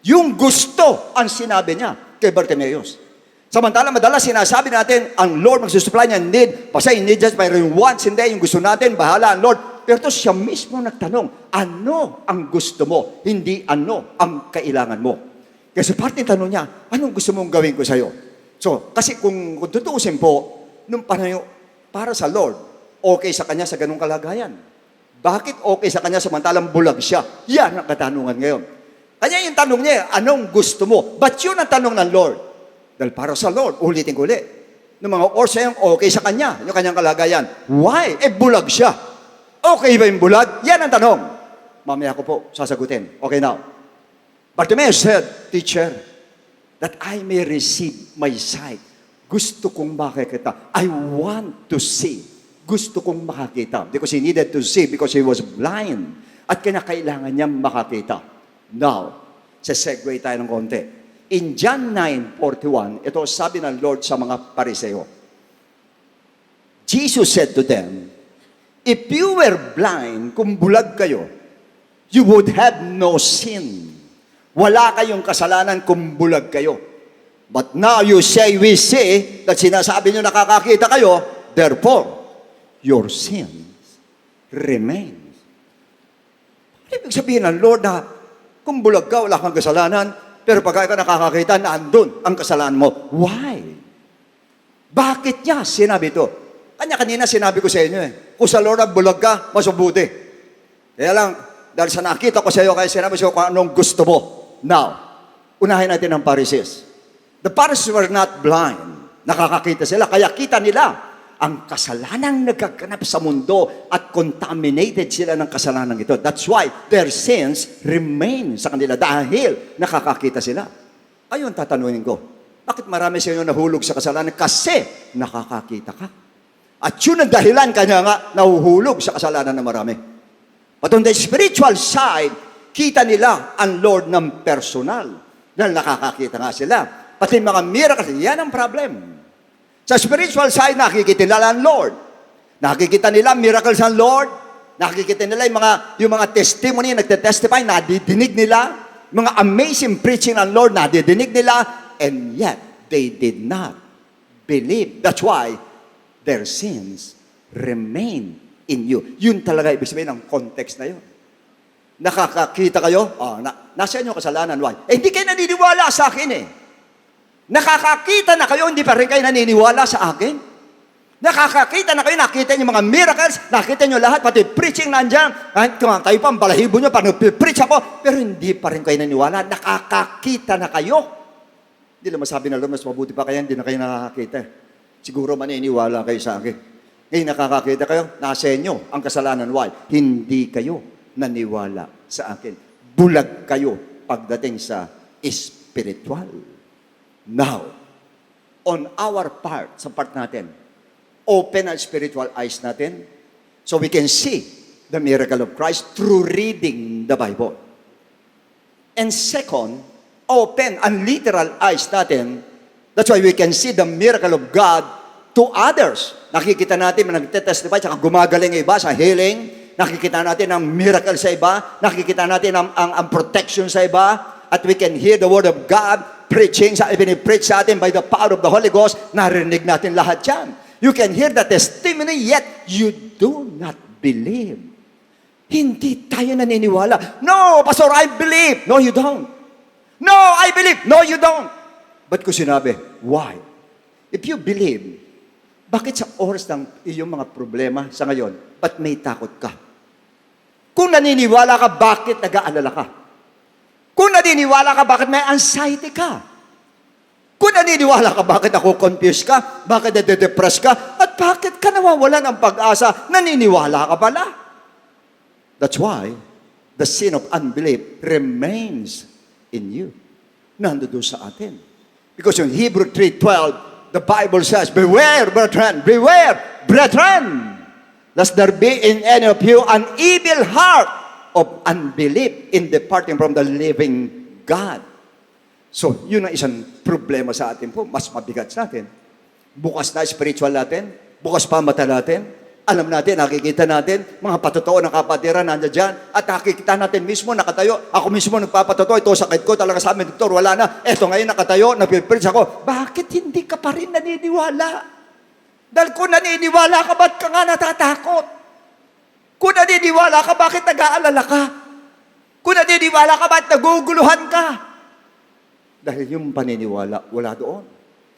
Yung gusto ang sinabi niya kay Bartimaeus. Samantala, madalas sinasabi natin, ang Lord magsusupply niya need. Basta yung need just by yung wants, hindi yung gusto natin, bahala ang Lord. Pero ito siya mismo nagtanong, ano ang gusto mo? Hindi ano ang kailangan mo. Kasi parte ng tanong niya, anong gusto mong gawin ko sa iyo? So, kasi kung tutuusin po, nung panahon, para sa Lord, okay sa kanya sa ganung kalagayan. Bakit okay sa kanya samantalang bulag siya? Yan ang katanungan ngayon. Kanya yung tanong niya, anong gusto mo? But yun ang tanong ng Lord. Dahil para sa Lord, ulitin ko ulit. Ng mga oras yung okay sa kanya, yung kanyang kalagayan. Why? Bulag siya. Okay ba yung bulag? Yan ang tanong. Mamaya ko po sasagutin. Okay now. Bartimaeus said, Teacher, that I may receive my sight. Gusto kong makakita. I want to see. Gusto kong makakita. Because he needed to see because he was blind. At kailangan niya makakita. Now, segue tayo ng konti. In John 9:41, ito sabi ng Lord sa mga Pariseo. Jesus said to them, if you were blind, kung bulag kayo, you would have no sin. Wala kayong kasalanan kung bulag kayo. But now you say, we see, that sinasabi nyo nakakakita kayo, therefore, your sins remain. Ibig sabihin ng Lord na, kung bulag ka, wala kang kasalanan, pero pag ka nakakakita, naandun ang kasalanan mo. Why? Bakit niya sinabi ito? Kanya-kanina sinabi ko sa inyo kung sa Lord ang bulag ka, mas mabuti. Kaya lang, dahil sa nakita ko sa iyo, kaya sinabi ko kung anong gusto mo. Now, unahin natin ang Pharisees. The Pharisees were not blind. Nakakakita sila, kaya kita nila ang kasalanang nagkaganap sa mundo at contaminated sila ng kasalanang ito. That's why their sins remain sa kanila dahil nakakakita sila. Ayun, tatanungin ko, bakit marami sa inyo nahulog sa kasalanan? Kasi nakakakita ka. At yun ang dahilan kanya nga nahuhulog sa kasalanan ng marami. But on the spiritual side, kita nila ang Lord ng personal. Dahil nakakakita nga sila. Pati mga miracles, yan ang problem. Sa spiritual side, nakikita nila ang Lord. Nakikita nila miracles ng Lord. Nakikita nila yung mga testimony, nagte-testify, nadidinig nila. Mga amazing preaching ng Lord, nadidinig nila. And yet, they did not believe. That's why their sins remain in you. Yun talaga ibig sabihin ng context na yun. Nakakakita kayo? Nasa inyo kasalanan. Why? Hindi kayo naniniwala sa akin Nakakakita na kayo, hindi pa rin kayo naniniwala sa akin. Nakakakita na kayo, nakita niyo mga miracles, nakita niyo lahat, pati preaching nandiyan. Kayo pa, ang balahibo niyo, paano preach ako, pero hindi pa rin kayo naniniwala. Nakakakita na kayo. Hindi lang masabi na mas mabuti pa kaya, hindi na kayo nakakakita. Siguro maniniwala kayo sa akin. Ngayon nakakakita kayo, nasa inyo ang kasalanan. Why? Hindi kayo naniwala sa akin. Bulag kayo pagdating sa spiritual. Now, on our part, sa part natin, open ang spiritual eyes natin so we can see the miracle of Christ through reading the Bible. And second, open ang literal eyes natin. That's why we can see the miracle of God to others. Nakikita natin, nagtetestify, saka gumagaling iba sa healing. Nakikita natin ang miracle sa iba. Nakikita natin ang protection sa iba. At we can hear the word of God preaching, preach sa atin by the power of the Holy Ghost. Narinig natin lahat yan. You can hear the testimony, yet you do not believe. Hindi tayo naniniwala. No, Pastor, I believe. No, you don't. No, I believe. No, you don't. Ba't ko sinabi? Why? If you believe, Bakit sa oras ng iyong mga problema sa ngayon, ba't may takot ka? Kung naniniwala ka, bakit nag-aalala ka? Kung naniniwala ka, bakit may anxiety ka? Kung naniniwala ka, bakit ako confused ka? Bakit nade-depress ka? At bakit ka nawawalan ng pag-asa? Naniniwala ka pala? That's why the sin of unbelief remains in you. Nandoon sa atin. Because in Hebrew 3:12, the Bible says, beware, brethren, lest there be in any of you an evil heart of unbelief in departing from the living God. So, yun ang isang problema sa atin po. Mas mabigat sa atin. Bukas na spiritual natin. Bukas pa mata natin. Alam natin, nakikita natin, mga patotoo ng kapatiran nandiyan dyan. At nakikita natin mismo, nakatayo. Ako mismo nagpapatotoo. Ito sakit ko talaga sa amin, doktor. Wala na. Eto ngayon nakatayo, nagpipreach ako. Bakit hindi ka pa rin naniniwala? Dahil kung naniniwala ka, ba't ka nga natatakot? Kung naniniwala ka, bakit nag-aalala ka? Kung naniniwala ka, bakit naguguluhan ka? Dahil yung paniniwala, wala doon.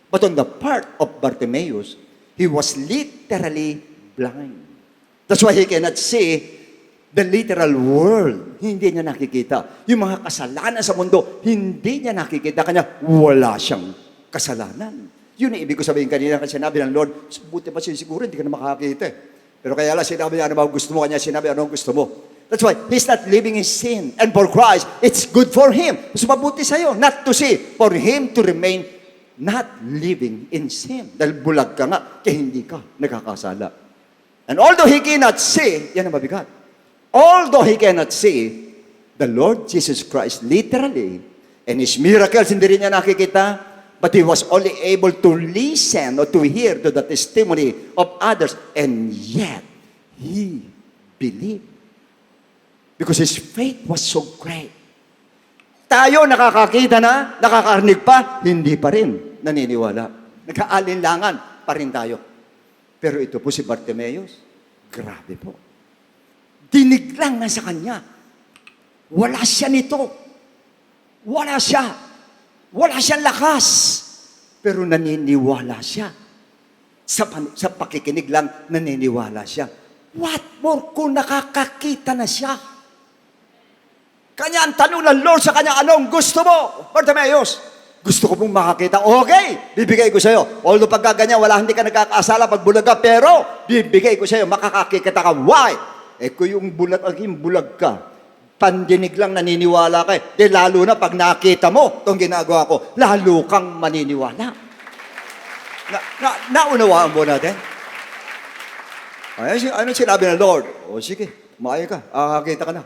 But on the part of Bartimaeus, he was literally blind. That's why he cannot see the literal world. Hindi niya nakikita. Yung mga kasalanan sa mundo, hindi niya nakikita. Kanya, wala siyang kasalanan. Yun ang ibig ko sabihin kanina kasi sinabi ng Lord, buti pa siya siguro, hindi ka na makakita. Pero kaya lang sinabi niya, ano ba gusto mo? Kanya sinabi, ano gusto mo? That's why he's not living in sin. And for Christ, it's good for him. Mas mabuti sa'yo, not to see. For him to remain not living in sin. Dahil bulag ka nga, kaya hindi ka nagkakasala. And although he cannot see, yan ang mabigat. Although he cannot see, the Lord Jesus Christ literally, and his miracles, hindi rin niya nakikita, but he was only able to listen or to hear to the testimony of others. And yet, he believed. Because his faith was so great. Tayo nakakakita na, nakakarinig pa, hindi pa rin naniniwala. Nag-aalinlangan pa rin tayo. Pero ito po si Bartimaeus, grabe po. Dinig lang na sa kanya. Wala siya nito. Wala siya. Wala siyang lakas. Pero naniniwala siya. Sa pakikinig lang, naniniwala siya. What more kung nakakakita na siya? Kanya ang tanong ng Lord sa kanya, anong gusto mo? Bartimaeus, gusto ko pong makakita. Okay, bibigay ko sa iyo. Although pagkaganyan, hindi ka nagkakasala pag bulag ka, pero bibigay ko sa iyo, makakakita ka. Why? Kung yung bulag ka, pandinig lang naniniwala ka. Lalo na pag nakita mo itong ginagawa ko, lalo kang maniniwala. Naunawaan mo natin? Ano sinabi ng Lord? O sige, kumaya ka, kakakita ka na.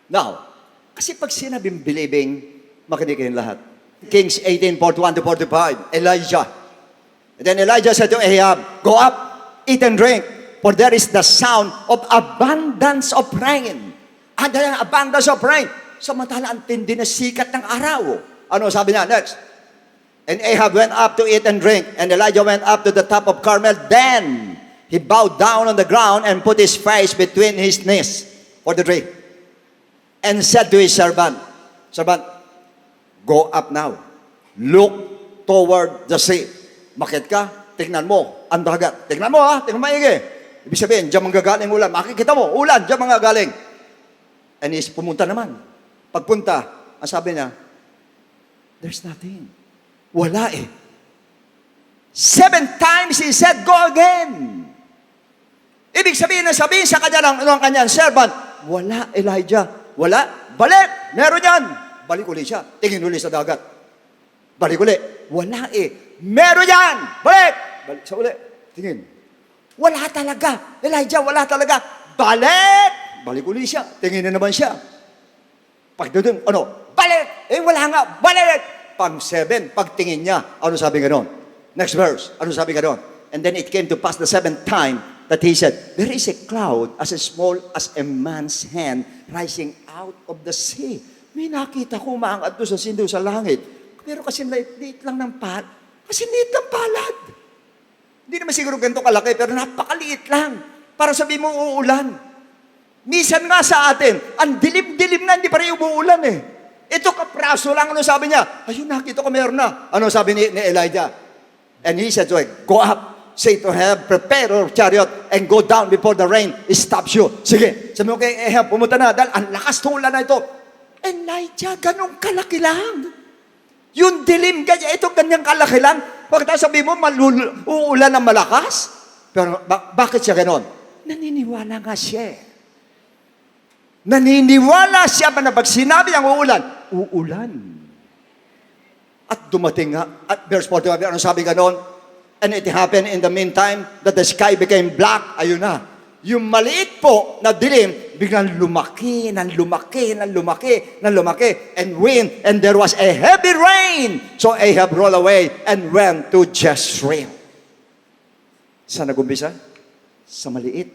Now, kasi pag sinabing believing, makinig kayong lahat. Kings 18:41-45, Elijah. And then Elijah said to Ahab, go up, eat and drink, for there is the sound of abundance of rain. And then abundance of rain. Samantala, ang tindi na sikat ng araw. Ano sabi niya? Next. And Ahab went up to eat and drink, and Elijah went up to the top of Carmel. Then he bowed down on the ground and put his face between his knees for the drink. And said to his servant, go up now. Look toward the sea. Makit ka, tingnan mo ang dagat. Tingnan mo tingnan maigi. Ibig sabihin, diyan manggagaling ulan. Makikita mo, ulan, diyan manggagaling. And he's pumunta naman. Pagpunta, ang sabi niya, there's nothing. Wala 7 times he said, go again. Ibig sabihin sa kanya ng kanyang servant, wala, Elijah. Wala. Balik. Meron yan. Balik ulit siya. Tingin ulit sa dagat. Balik ulit. Wala Meron yan. Balik. Balik sa ulit. Tingin. Wala talaga. Elijah, wala talaga. Balik. Balik ulit siya. Tingin na naman siya. Pagdating, balik. Wala nga. Balik. Pang 7, pagtingin niya. Ano sabi nga doon? Next verse. Ano sabi nga doon? And then it came to pass the 7th time that he said, there is a cloud as small as a man's hand rising out of the sea. May nakita ko umaangat doon sa sindo sa langit. Pero kasi liit lang ng palad. Kasi liit ng palad. Hindi naman siguro ganito kalaki, pero napakaliit lang. Para sabihin mo uulan. Minsan nga sa atin, ang dilim-dilim na, hindi pa rin umuulan Ito kapraso lang, ano sabi niya? Ayun, nakita ko meron na. Ano sabi ni Elijah? And he said to him, go up, say to Ahab, prepare your chariot and go down before the rain stops you. Sige, sabi mo kay Ahab, pumunta na, dahil ang lakas ng ulan na ito. Elijah, ganun kalaki lang. Yung dilim, ganyan, ito ganyang kalaki lang. Pagkatapos sabi mo, uulan ng malakas. Pero bakit siya ganon? Naniniwala nga siya. Naniniwala siya ba na pag sinabi ang uulan, uulan. At dumating nga, at verse 41, ano sabi ganon? And it happened in the meantime that the sky became black. Ayun na. Yung maliit po na dilim, biglang lumaki, ng lumaki, ng lumaki, ng lumaki. And wind, and there was a heavy rain. So Ahab rolled away and went to Jezreel. Saan nagumpisa? Sa maliit,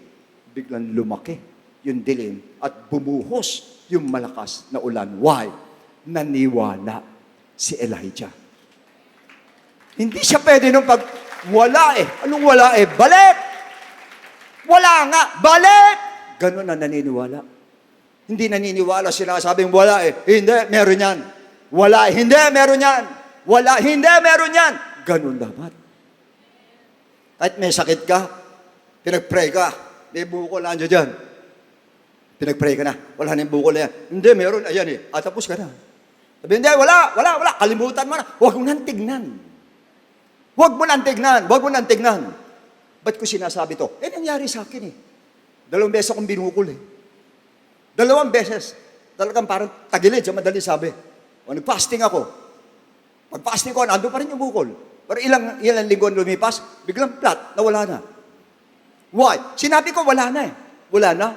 biglang lumaki yung dilim at bumuhos yung malakas na ulan. Why? Naniwala si Elijah. Hindi siya pwede nung pag wala eh. Anong wala eh? Balik! Wala nga, balik! Ganun na naniniwala. Hindi naniniwala sila sabing wala eh. Hindi, meron yan. Wala, hindi, meron yan. Wala, hindi, meron yan. Ganun dapat. At may sakit ka, pinag-pray ka, may bukol na dyan. Pinag-pray ka na, wala na yung bukol na yan. Hindi, meron, ayan eh. At tapos ka na. Sabi, hindi, wala, kalimutan mo na. Huwag mo nang tignan. Huwag mo nang tignan, huwag mo nang tignan. Ba't ko sinasabi to? Nangyari sa akin eh. 2 beses akong binukol eh. 2 beses. Talagang parang tagilid, sa madali sabi. O nag-fasting ako. Pag-fasting ko, nandun pa rin yung bukol. Pero ilang linggo lumipas, biglang flat, nawala na. Why? Sinabi ko, wala na eh. Wala na.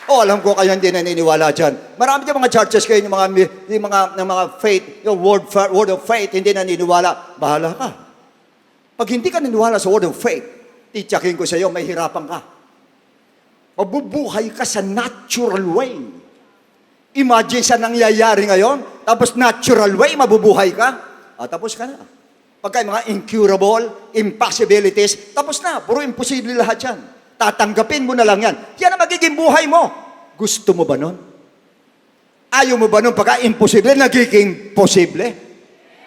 Oh, alam ko kayo hindi naniniwala dyan. Marami dyan mga churches kayo, yung mga faith, yung word of faith, hindi naniniwala. Bahala ka. Pag hindi ka naniniwala sa word of faith, titsakin ko sa iyo, may hirapan ka. Mabubuhay ka sa natural way. Imagine sa nangyayari ngayon, tapos natural way, mabubuhay ka, tapos ka na. Pagka mga incurable, impossibilities, tapos na, puro imposible lahat yan. Tatanggapin mo na lang yan. Yan ang magiging buhay mo. Gusto mo ba nun? Ayaw mo ba nun pagka imposible, nagiging posible?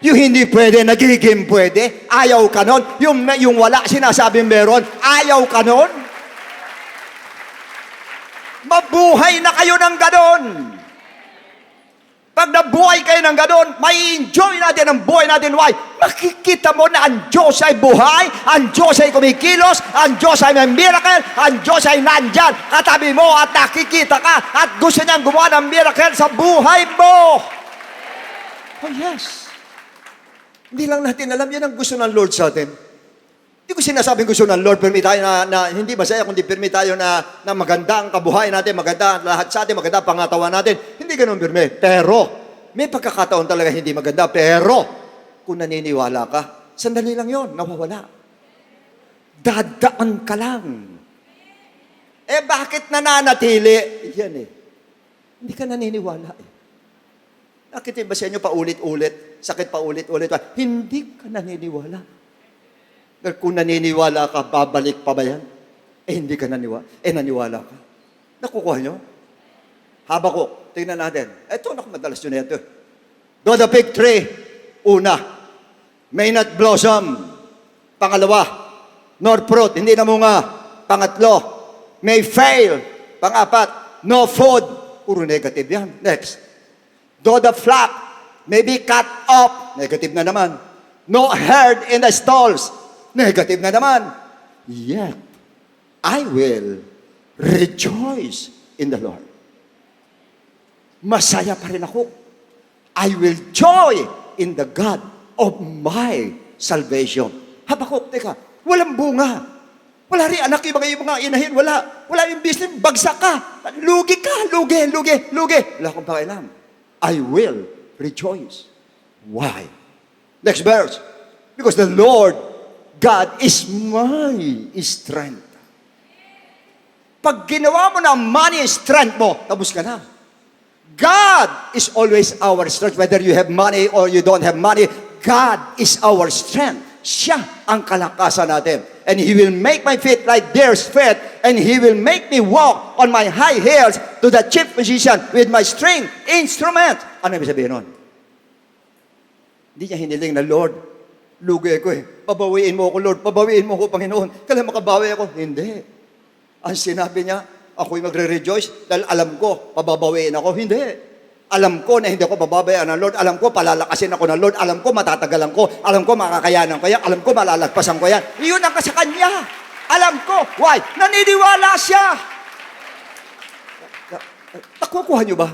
Yung hindi pwede, nagiging pwede? Ayaw ka nun? Yung wala, sinasabing meron, ayaw ka nun? Mabuhay na kayo ng ganon. Pag nabuhay kayo ng ganon, may enjoy natin ang buhay natin. Why? Makikita mo na ang Diyos ay buhay, ang Diyos ay kumikilos, ang Diyos ay may miracle, ang Diyos ay nandyan, katabi mo at nakikita ka, at gusto niyang gumawa ng miracle sa buhay mo. Oh yes. Hindi lang natin alam, yan ang gusto ng Lord sa atin. Hindi ko sinasabing gusto ng Lord, permit tayo na hindi masaya, kundi permit tayo na maganda ang kabuhay natin, maganda lahat sa atin, maganda ang pangatawan natin. Hindi ganun, permit. Pero, may pagkakataon talaga hindi maganda. Pero, kung naniniwala ka, sandali lang yon, nawawala. Dadaan ka lang. Bakit nananatili? Yan eh. Hindi ka naniniwala eh. Nakita ba sa inyo paulit-ulit? Sakit paulit-ulit? Hindi ka naniniwala. Dahil kung naniniwala ka, babalik pa ba yan? Hindi ka naniwala. Naniwala ka. Nakukuha nyo? Habakuk, tingnan natin. Ito, madalas yun na ito. Though the fig tree, una, may not blossom. Pangalawa, nor fruit, hindi namunga. Pangatlo, may fail. Pangapat, no food. Puro negative yan. Next. Though the flock may be cut off. Negative na naman. No herd in the stalls. Negative na naman. Yet, I will rejoice in the Lord. Masaya pa rin ako. I will joy in the God of my salvation. Habakuk, teka, walang bunga. Wala rin anak yung mga inahin. Wala yung business. Bagsak ka. Lugi ka. Lugi. Wala akong pakialam. I will rejoice. Why? Next verse. Because the Lord God is my strength. Pag ginawa mo na money strength mo, tapos ka na. God is always our strength. Whether you have money or you don't have money, God is our strength. Siya ang kalakasan natin. And He will make my feet like deer's feet, and He will make me walk on my high heels to the chief musician with my string instrument. Ano ibig sabihin nun? Hindi niya hiniling na, Lord, lugi ko eh. Pabawiin mo ako, Lord. Pabawiin mo ako, Panginoon. Kailan makabawi ako? Hindi. Ang sinabi niya, ako'y magre-rejoice dahil alam ko, pababawiin ako. Hindi. Alam ko na hindi ako pababayaan ng Lord. Alam ko, palalakasin ako ng Lord. Alam ko, matatagalan ko. Alam ko, makakayanan ko yan. Alam ko, malalagpasan ko yan. Iyon ang sa kanya. Alam ko. Why? Naniniwala siya. Nakukuha niyo ba?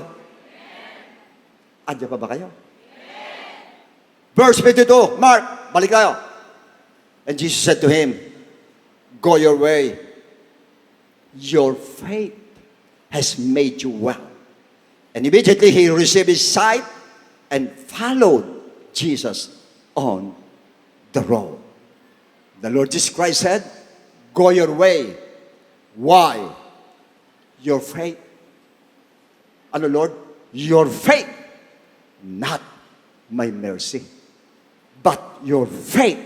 Andiyan pa ba kayo? Verse 52, Mark, balik tayo. And Jesus said to him, go your way. Your faith has made you well. And immediately he received his sight and followed Jesus on the road. The Lord Jesus Christ said, go your way. Why? Your faith. Ano, Lord? Your faith, not my mercy. But your faith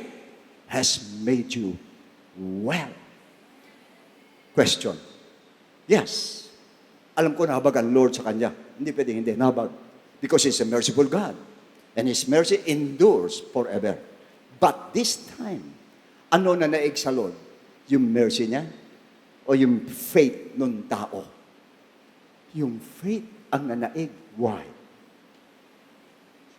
has made you well. Question. Yes. Alam ko nahabag ang Lord sa kanya. Hindi pwedeng hindi. Nahabag. Because He's a merciful God. And His mercy endures forever. But this time, ano na naig sa Lord? Yung mercy niya? O yung faith ng tao? Yung faith ang nanaig. Why?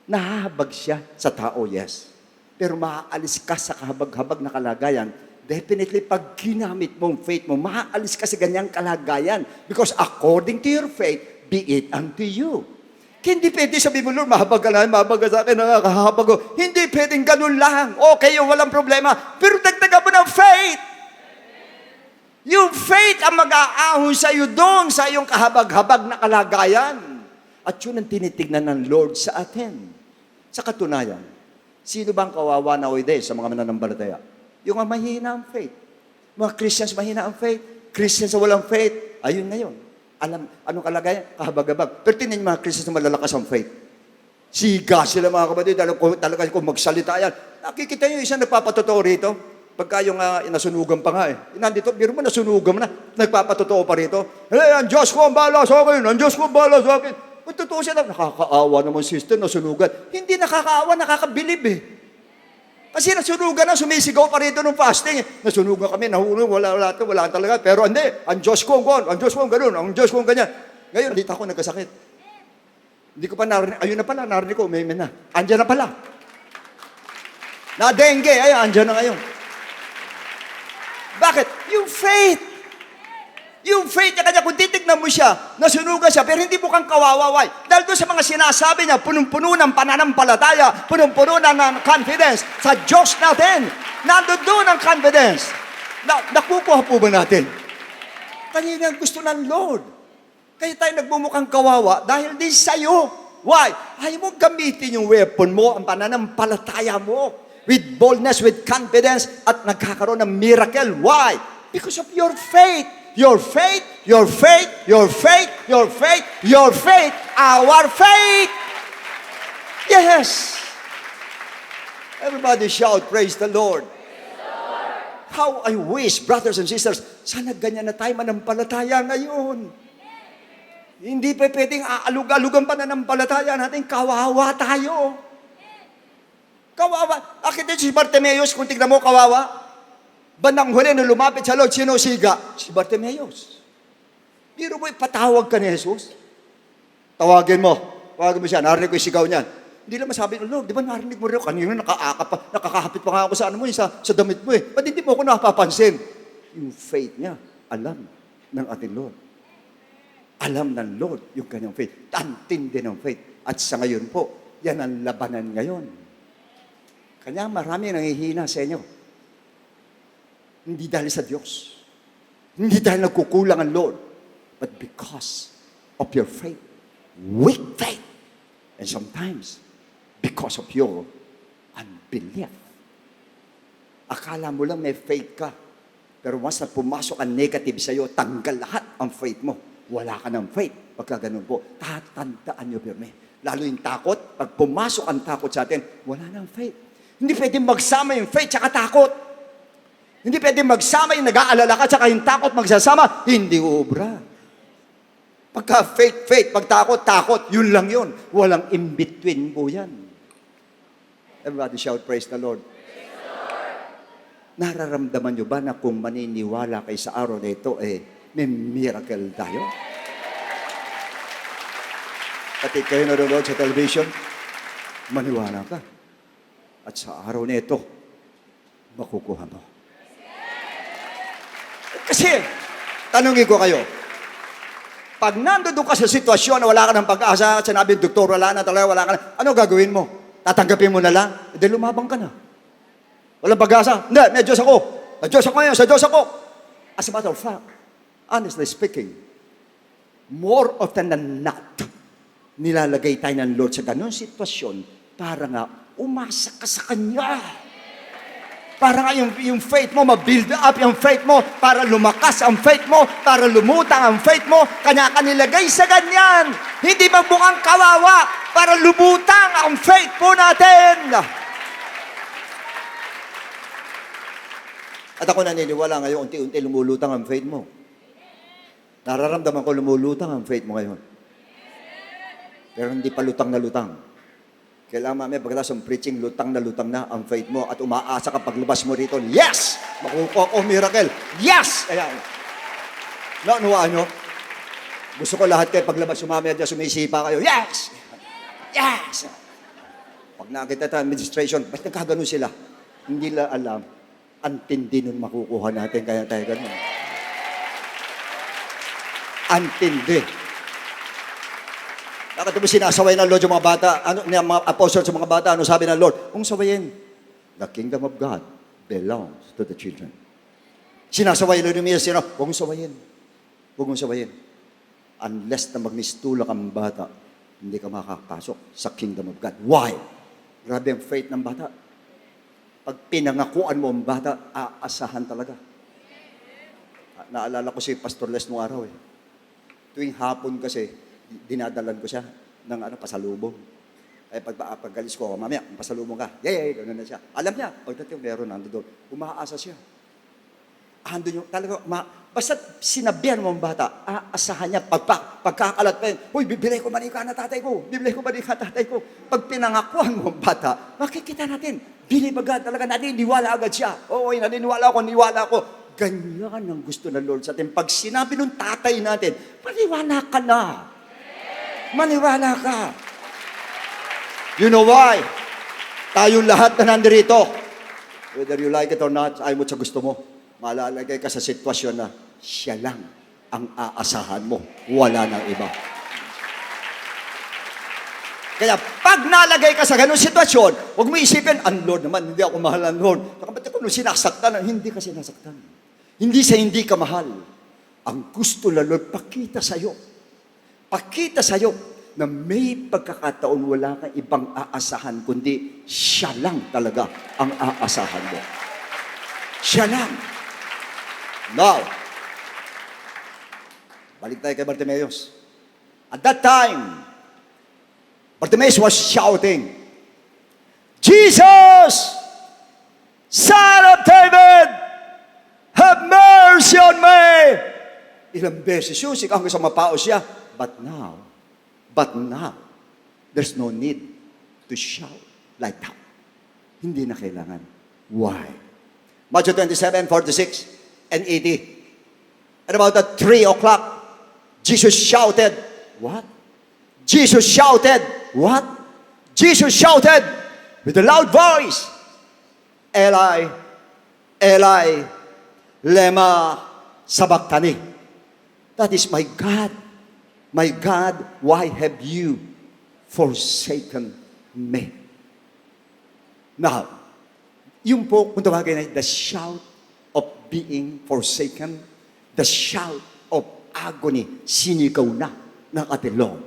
Nahahabag siya sa tao, yes. Pero maaalis ka sa kahabag-habag na kalagayan. Definitely, pag ginamit mong faith mo, maaalis ka sa ganyang kalagayan. Because according to your faith, be it unto you. Hindi pwede sabihin mo, Lord, mahabag ka na, mahabag ka sa akin, nakakahabag ko. Hindi pwedeng ganun lang. Okay, yung walang problema. Pero dagdagan mo ng faith. Yung faith ang mag-aahon sa iyo doon, sa iyong kahabag-habag na kalagayan. At yun ang tinitignan ng Lord sa atin. Sa katunayan, sino bang kawawa nowadays sa mga mananampalataya? Yung mahina ang faith. Mga Christians mahina ang faith. Christians na walang faith. Ayun na yun. Alam, anong kalagayan? Kahabag-habag. Pero tingnan yung mga Christians na malalakas ang faith. Siga sila mga kapatid. Talaga kung magsalita yan. Nakikita nyo isang nagpapatotoo rito. Pagka yung nasunugan pa nga eh. Nandito, biro mo nasunugan mo na. Nagpapatotoo pa rito. Hey, ang Diyos ko ang bahala sa akin. Ang Diyos ko ang bahala sa akin. Kung totoo siya na, nakakaawa naman sister, nasunugan. Hindi nakakaawa, nakakabilib eh. Kasi nasunugan na, sumisigaw pa rito ng fasting. Nasunugan kami, nahulog, wala talaga. Pero hindi, ang Diyos ko ang Diyos ko ang ganun, ang Diyos ko ang ganyan. Ngayon, dito ako nagkasakit. Hindi ko pa narinig, ayun na pala, narinig ko, may na. Andyan na pala. Na-dengue, ayun, andyan na ngayon. Bakit? Yung faith. Yung faith niya kanya, kung titignan mo siya, nasunugan siya, pero hindi mo kang kawawaway. Dahil doon sa mga sinasabi niya, punong-puno ng pananampalataya, punong-puno ng confidence sa Diyos natin. Nandun doon ang confidence. Nakukuha po ba natin? Kanina gusto ng Lord. Kaya tayo nagmumukhang kawawa dahil din sa'yo. Why? Ayaw mo gamitin yung weapon mo, ang pananampalataya mo, with boldness, with confidence, at nagkakaroon ng miracle. Why? Because of your faith. Your faith, your faith, your faith, your faith, your faith, our faith. Yes. Everybody shout, praise the Lord. How I wish, brothers and sisters, sana ganyan na tayo manampalataya ngayon. Hindi pa pwedeng aalug-alugan pa nanampalataya natin, kawawa tayo. Kawawa. Akit din si Bartimeus, kung tignan mo, kawawa. Bandang huli nung lumapit sa Lord, sino siga? Si Bartimeus. Biro mo, patawag ka ni Jesus. Tawagin mo siya, narinig ko yung sigaw niyan. Hindi lang masabi, Lord, di ba narinig mo rin ako? Kanina nakakahapit pa nga ako sa sa damit mo eh. Ba't hindi mo ako napapansin? Yung faith niya, alam ng ating Lord. Alam ng Lord yung kanyang faith. Tantindi ng faith. At sa ngayon po, yan ang labanan ngayon. Kanya marami nanghihina sa inyo. Hindi dahil sa Diyos. Hindi dahil nagkukulang ang Lord. But because of your faith. Weak faith. And sometimes, because of your unbelief. Akala mo lang may faith ka. Pero once na pumasok ang negative sa'yo, tanggal lahat ang faith mo. Wala ka ng faith. Pagka ganun po, tatandaan nyo pirme. Lalo yung takot, pag pumasok ang takot sa atin, wala ng faith. Hindi pwedeng magsama yung faith tsaka takot. Hindi pwedeng magsama yung nag-aalala ka tsaka yung takot magsasama. Hindi ubra. Pagka faith, pag takot, yun lang yun. Walang in-between po yan. Everybody shout, praise the Lord. Nararamdaman nyo ba na kung maniniwala kayo sa araw na ito, may miracle tayo? Pati kayo nanonood sa television, maniwala ka. At sa araw na ito, makukuha mo. Kasi, tanungin ko kayo, pag nandoon ka sa sitwasyon na wala ka ng pag-asa, at sinabi, doktor, wala na talaga, wala ka na, ano gagawin mo? Tatanggapin mo na lang? Hindi, lumabang ka na. Walang pag-asa. Hindi, may Diyos ako. Sa Diyos ako ngayon, sa Diyos ako. As a matter of fact, honestly speaking, more often than not, nilalagay tayo ng Lord sa ganun sitwasyon para nga umasa ka sa Kanya. Para nga yung faith mo, ma-build up yung faith mo, para lumakas ang faith mo, para lumutang ang faith mo, kanya ka nilagay sa ganyan. Hindi magbukang kawawa, para lumutang ang faith po natin. At ako naniniwala ngayon, unti-unti lumulutang ang faith mo. Nararamdaman ko lumulutang ang faith mo ngayon. Pero hindi pa lutang na lutang. Kailangan mamaya pagkatapos ng preaching, lutang na ang faith mo at umaasa ka paglabas mo rito, yes! Makukuha ko miracle. Yes! Ayan. Naunuwaan nyo? Gusto ko lahat kayo paglabas mamaya dyan, sumisipa kayo, yes! Yes! Pag nakita tayo administration, ba't nagkaganon sila? Hindi nila alam, ang tindi nun makukuha natin, kaya tayo ganun. Ang tindi. Bakit mo sinasaway ng Lord yung mga bata? Ano, yung mga apostles sa mga bata, ano sabi ng Lord? Kung sawayin, the kingdom of God belongs to the children. Sinasaway ng Lord yung huwag mong sawayin. Huwag mong sawayin. Unless na magmistulak ang bata, hindi ka makakapasok sa kingdom of God. Why? Grabe ang faith ng bata. Pag pinangakuan mo ang bata, aasahan talaga. Naalala ko si Pastor Les nung araw Tuwing hapon kasi, dinadalan ko siya ng pasalubong. Ay pagalis ko, mamaya, pasalubong ka. Yay, gano'n na siya. Alam niya, pagdating meron nando doon. Umaasa siya. Andun yung, talaga, basta sinabihan mo ang bata, aasahan niya, pagkakalat pa yun, uy, bibili ko manika na tatay ko. Bibili ko manika na tatay ko. Pag pinangakuan mo ang bata, makikita natin, binibaga talaga, naniniwala agad siya. Oo, naniniwala ako. Ganyan ang gusto ng Lord sa atin. Pag sinabi ng tatay natin, maniwala ka na. Maniwala ka. You know why? Tayong lahat na nandito, whether you like it or not, ayaw mo sa gusto mo, malalagay ka sa sitwasyon na siya lang ang aasahan mo. Wala nang iba. Kaya pag nalagay ka sa ganung sitwasyon, huwag mo isipin, ang Lord naman, hindi ako mahal ng Lord. Ba't ako nung sinasaktan? Hindi ka sinasaktan. Hindi sa hindi ka mahal. Ang gusto ng Lord, pakita sa'yo na may pagkakataon wala kang ibang aasahan, kundi siya lang talaga ang aasahan mo. Siya lang. Now, balik tayo kay Bartimaeus. At that time, Bartimaeus was shouting, Jesus, Son of David, have mercy on me! Ilang beses yun, hanggang sa mapao siya. But now, there's no need to shout like that. Hindi na kailangan. Why? Matthew 27:46 and 80. At about 3 o'clock, Jesus shouted, what? Jesus shouted, what? Jesus shouted with a loud voice, Eli, Eli, lema sabachthani. That is, my God, why have you forsaken me? Now, yung po, kung tawagin na, the shout of being forsaken, the shout of agony, sinigaw na ng ating Lord.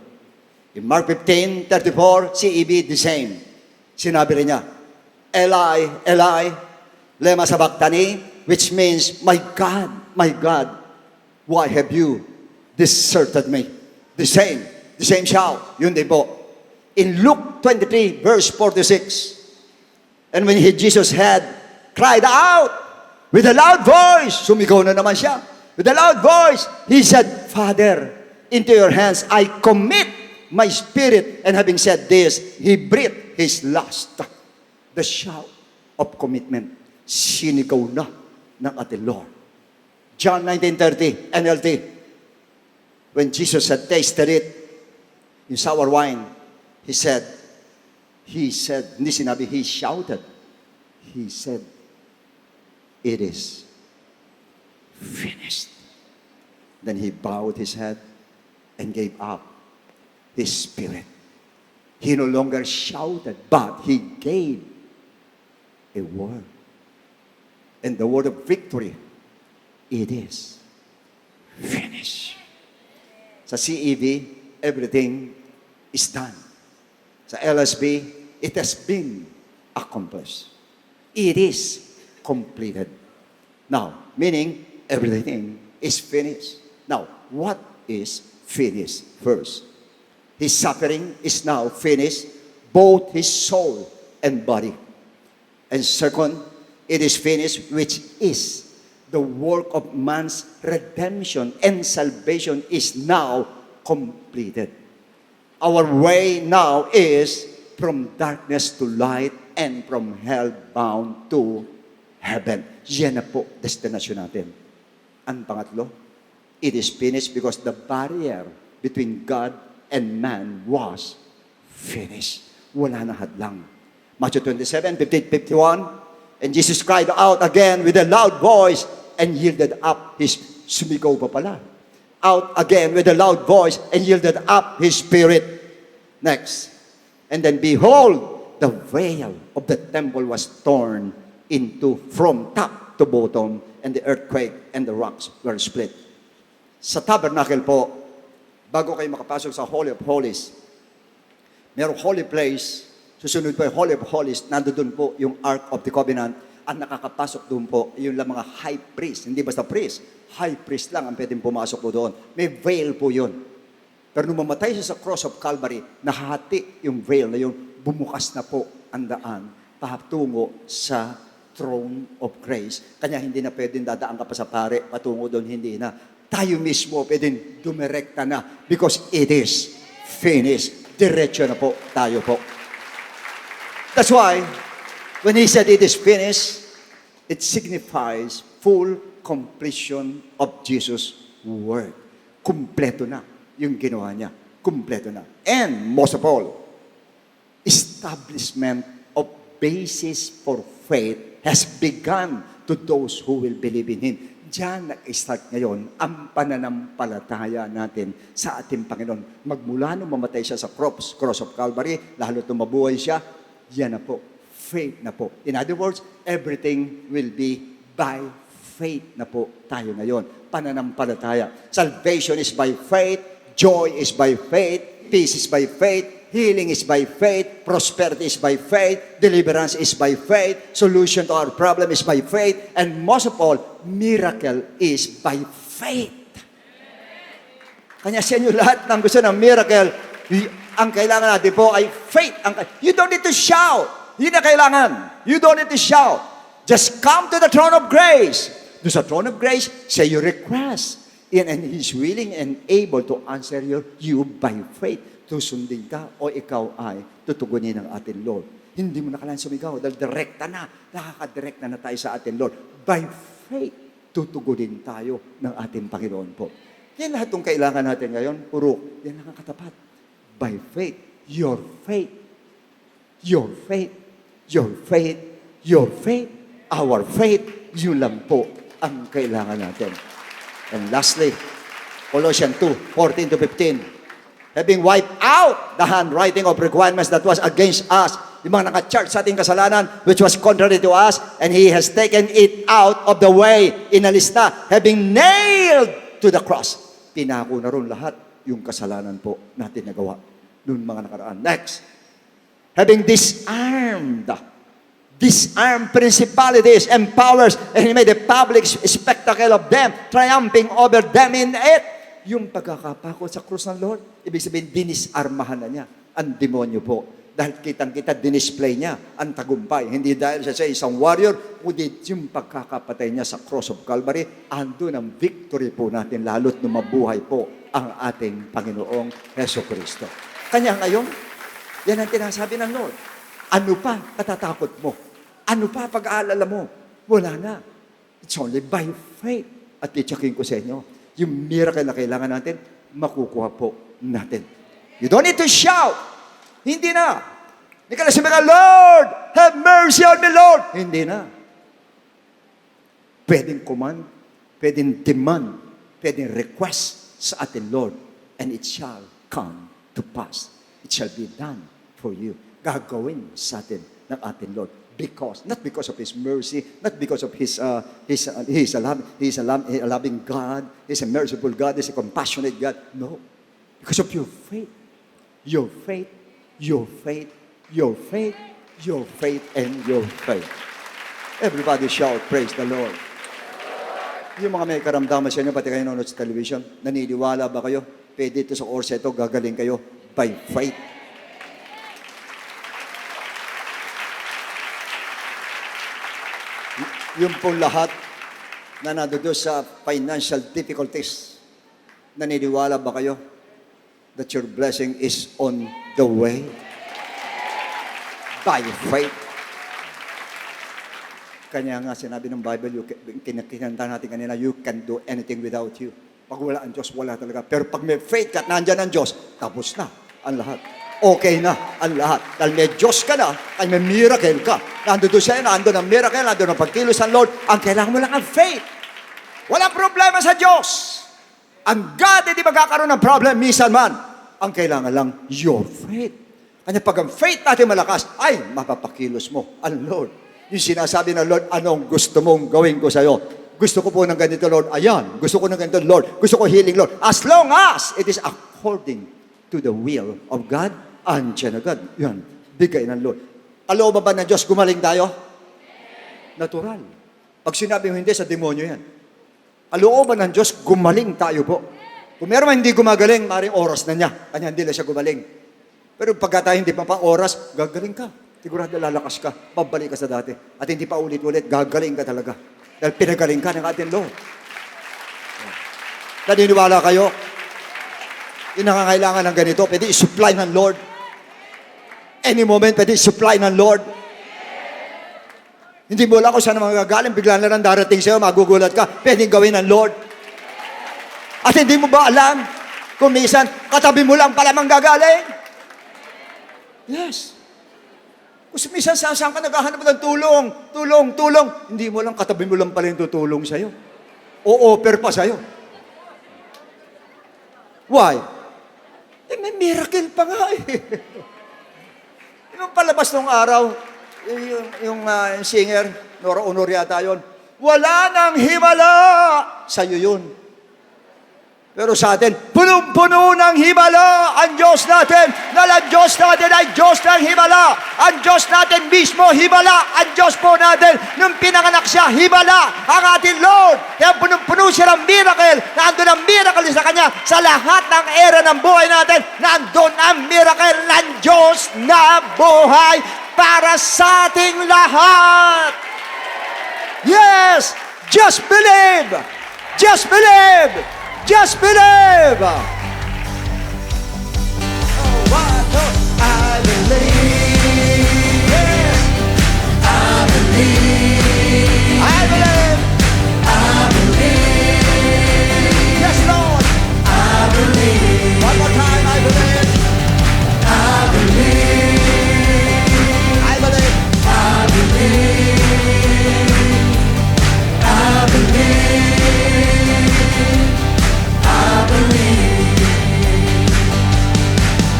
In Mark 15:34, CEB, the same. Sinabi rin niya, Eli, Eli, lema sabachthani, which means, my God, why have you deserted me? The same shout. Yun din po. In Luke 23:46, and when Jesus had cried out with a loud voice, sumigaw na naman siya. With a loud voice, he said, Father, into your hands I commit my spirit. And having said this, he breathed his last. the shout of commitment. Sinigaw na ng ating Lord. John 19:30, NLT. When Jesus had tasted it, yung sour wine, He said, hindi sinabi, He shouted. He said, it is finished. Then He bowed His head and gave up His spirit. He no longer shouted, but He gave a word. And the word of victory, it is finished. Sa CEV, everything is done. Sa LSB, it has been accomplished. It is completed. Now, meaning everything is finished. Now, what is finished first? His suffering is now finished, both his soul and body. And second, it is finished, which is the work of man's redemption and salvation is now completed. Our way now is from darkness to light and from hell bound to heaven. Yan na po destination natin. Ang pangatlo, it is finished because the barrier between God and man was finished. Wala na hadlang. Matthew 27, 51, and Jesus cried out again with a loud voice and yielded up his, sumigaw pa pala, out again with a loud voice and yielded up his spirit. Next. And then behold, the veil of the temple was torn into from top to bottom, and the earthquake and the rocks were split. Sa tabernacle po, bago kayo makapasok sa Holy of Holies, merong holy place, susunod po yung Holy of Holies, nandoon po yung Ark of the Covenant, ang nakakapasok doon po, yung lang mga high priest, hindi basta priest, high priest lang ang pwedeng pumasok po doon. May veil po yun. Pero nung mamatay siya sa cross of Calvary, nahati yung veil na yun, bumukas na po ang daan patungo sa throne of grace. Kanya hindi na pwedeng dadaan ka pa sa pare, patungo doon, hindi na. Tayo mismo pwedeng dumirekta na because it is finished. Diretso na po tayo po. That's why, when He said it is finished, it signifies full completion of Jesus' work. Kumpleto na yung ginawa niya. Kumpleto na. And most of all, establishment of basis for faith has begun to those who will believe in Him. Diyan nag-start ngayon ang pananampalataya natin sa ating Panginoon. Magmula nung mamatay siya sa cross of Calvary, lalo nung mabuhay siya, yan na po. Faith na po. In other words, everything will be by faith na po tayo ngayon. Pananampalataya. Salvation is by faith. Joy is by faith. Peace is by faith. Healing is by faith. Prosperity is by faith. Deliverance is by faith. Solution to our problem is by faith. And most of all, miracle is by faith. Kanya sa inyo lahat ng gusto ng miracle, ang kailangan natin po ay faith. You don't need to shout. Yun na kailangan. You don't need to shout. Just come to the throne of grace. To the throne of grace, say your request. And He's willing and able to answer you by faith. Susundin ka o ikaw ay tutugunin ng ating Lord. Hindi mo na kailangan sumigaw dahil direkta na. Nakakadirekta na tayo sa ating Lord. By faith, tutugunin tayo ng ating Panginoon po. Yan lahat ng kailangan natin ngayon. Puro, yan lang ang katapat. By faith, your faith, your faith, your faith, your faith, our faith, yun lang po ang kailangan natin. And lastly, Colossians 2, 14 to 15. Having wiped out the handwriting of requirements that was against us, yung mga naka-charge sa ating kasalanan, which was contrary to us, and He has taken it out of the way, inalis na, having nailed to the cross. Pinako na ron lahat yung kasalanan po natin nagawa noong mga nakaraan. Next, having disarmed principalities and powers, and He made a public spectacle of them, triumphing over them in it. Yung pagkakapako sa krus ng Lord, ibig sabihin, dinisarmahan na niya ang demonyo po. Dahil kitang-kita, dinisplay niya ang tagumpay. Hindi dahil siya sa isang warrior, kundi yung pagkakapatay niya sa cross of Calvary, ando ng victory po natin, lalo't nung mabuhay po ang ating Panginoong Heso Kristo. Kanya ngayon, yan ang tinasabi ng Lord. Ano pa katatakot mo? Ano pa pag-aalala mo? Wala na. It's only by faith. At titsakin ko sa inyo, yung miracle na kailangan natin, makukuha po natin. You don't need to shout. Hindi na. Hindi ka na sabihin, Lord, have mercy on me, Lord. Hindi na. Pwedeng command, pwedeng demand, pwedeng request sa atin, Lord, and it shall come to pass. It shall be done for you. Gagawin sa atin ng atin, Lord. Not because of His mercy, not because of He's a loving God, He's a merciful God, He's a compassionate God. No. Because of your faith. Your faith, your faith, your faith, your faith, and your faith. Everybody shout, praise the Lord. Yung mga may karamdaman sa inyo, pati kayo nanonood sa television, naniniwala ba kayo? Pwede ito sa oras ito, gagaling kayo by faith. Yung pong lahat na nandoon sa financial difficulties, naniniwala ba kayo that your blessing is on the way? By faith. Kanya nga sinabi ng Bible, kinakita natin kanina, you can do anything without you. Pag wala ang Diyos, wala talaga. Pero pag may faith ka at nandyan ang Diyos, tapos na ang lahat. Okay na ang lahat. Dahil may Diyos ka na, ay may miracle ka. Nandun siya, nandun ang miracle, nandun ang pagkilos ng Lord. Ang kailangan mo lang ang faith. Walang problema sa Diyos. Ang God, hindi magkakaroon ng problem, minsan man. Ang kailangan lang, your faith. Kanya pag ang faith natin malakas, ay, mapapakilos mo ang Lord. Yung sinasabi ng Lord, anong gusto mong gawin ko sa'yo? Gusto ko po ng ganito, Lord. Ayan. Gusto ko ng ganito, Lord. Gusto ko healing, Lord. As long as it is according to the will of God, andyan agad. Yan. Bigay ng Lord. Alam ba ng Diyos gumaling tayo? Natural. Pag sinabi mo hindi, sa demonyo yan. Kalooban ng Diyos, gumaling tayo po. Kung meron man hindi gumagaling, maring oras na niya. Kanya hindi lang siya gumaling. Pero pagka tayo hindi pa oras, gagaling ka. Sigurado lalakas ka, babalik ka sa dati. At hindi pa ulit-ulit, gagaling ka talaga. Dahil pinagaling ka ng ating Lord. Naniniwala kayo? Yung nakangailangan ng ganito, pwede i-supply ng Lord. Any moment, pwede i-supply ng Lord. Hindi mo lang kung saan magagaling, bigla na lang darating sa'yo, magugulat ka, pwedeng gawin ng Lord. At hindi mo ba alam, kung minsan, katabi mo lang pala manggagaling? Yes. Kung minsan, saan ka naghahanap ng tulong, hindi mo lang, katabi mo lang pala yung tutulong sa'yo. O-offer pa sa'yo. Why? Eh, may miracle pa nga eh. Yung palabas nung araw, yung singer, Nora Honor yata yun, wala nang himala. Sa'yo yun. Pero sa atin, punong-puno ng himala ang Diyos natin. Dahil ang Diyos natin ay Diyos ng himala. Ang Diyos natin mismo, himala. Ang Diyos po natin, nung pinanganak siya, himala ang ating Lord. Kaya punong-puno siya ng miracle. Nandun ang miracle sa Kanya. Sa lahat ng era ng buhay natin, nandun ang miracle ng Diyos na buhay para sa ating lahat. Yes! Just believe! Just believe! Just believe! Oh, I believe. Yes. I believe. I believe. I believe. Yes, Lord. I believe. One more time, I believe. I believe. I believe. I believe. I believe.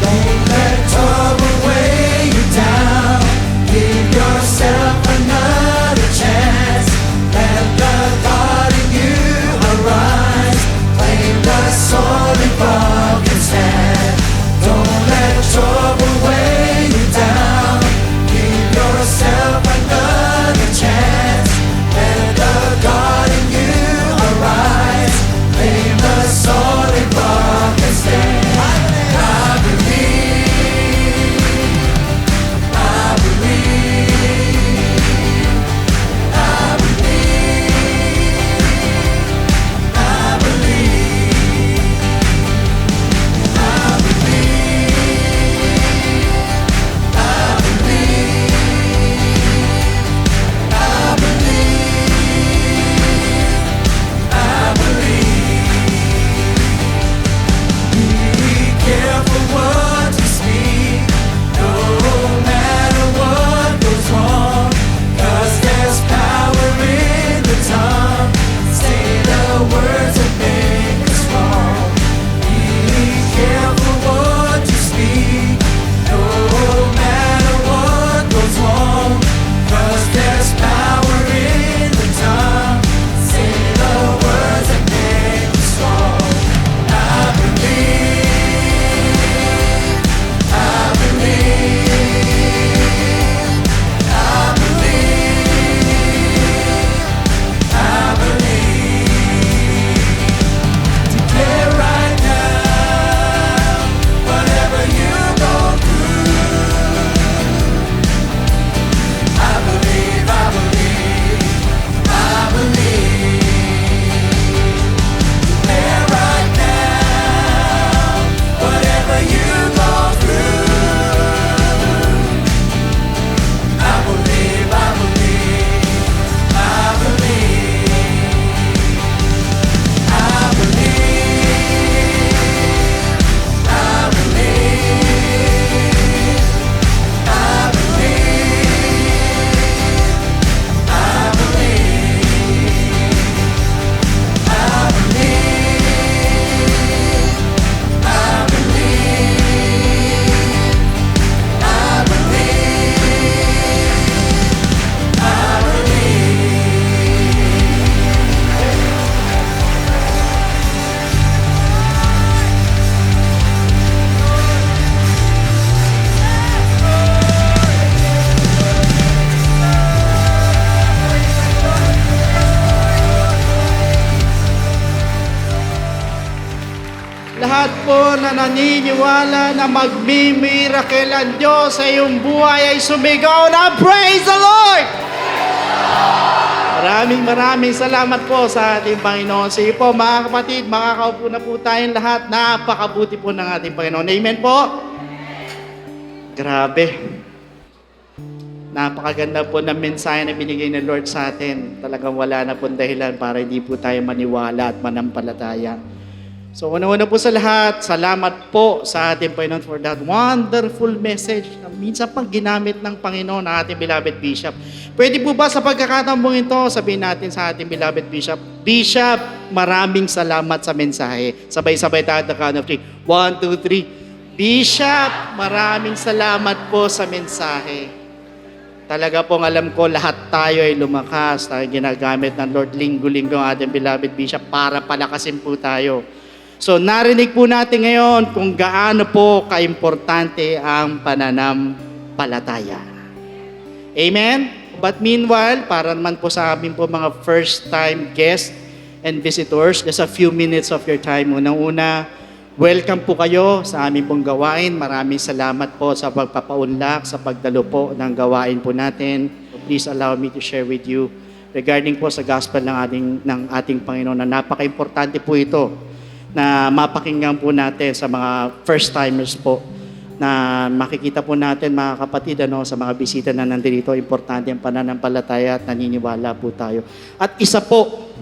Don't let trouble weigh you down. Give yourself another ngayon na naniniwala na magmimiracle ang Diyos sa iyong buhay ay sumigaw na praise the Lord! Maraming salamat po sa ating Panginoon. Sige po mga kapatid, makakaupo na po tayong lahat. Napakabuti po ng ating Panginoon. Amen po? Grabe. Napakaganda po ng mensahe na binigay ng Lord sa atin. Talagang wala na po dahilan para hindi po tayo maniwala at manampalataya. So una-una po sa lahat, salamat po sa ating Panginoon for that wonderful message na minsan pang ginamit ng Panginoon ang ating beloved Bishop. Pwede po ba sa pagkakataon po ito, sabihin natin sa ating beloved Bishop, Bishop, maraming salamat sa mensahe. Sabay-sabay tayo at the count of 3. 1, 2, 3. Bishop, maraming salamat po sa mensahe. Talaga pong alam ko, lahat tayo ay lumakas. Tayo ginagamit ng Lord linggo-linggo ang ating beloved Bishop para palakasin po tayo. So narinig po natin ngayon kung gaano po kaimportante ang pananampalataya. Amen? But meanwhile, para naman po sa amin po mga first-time guests and visitors, just a few minutes of your time. Unang-una, welcome po kayo sa aming pong gawain. Maraming salamat po sa pagpapaunlak, sa pagdalo po ng gawain po natin. So please allow me to share with you regarding po sa gospel ng ating Panginoon na napaka-importante po ito na mapakinggan po natin sa mga first-timers po na makikita po natin mga kapatid sa mga bisita na nandito, importante ang pananampalataya at naniniwala po tayo. At isa po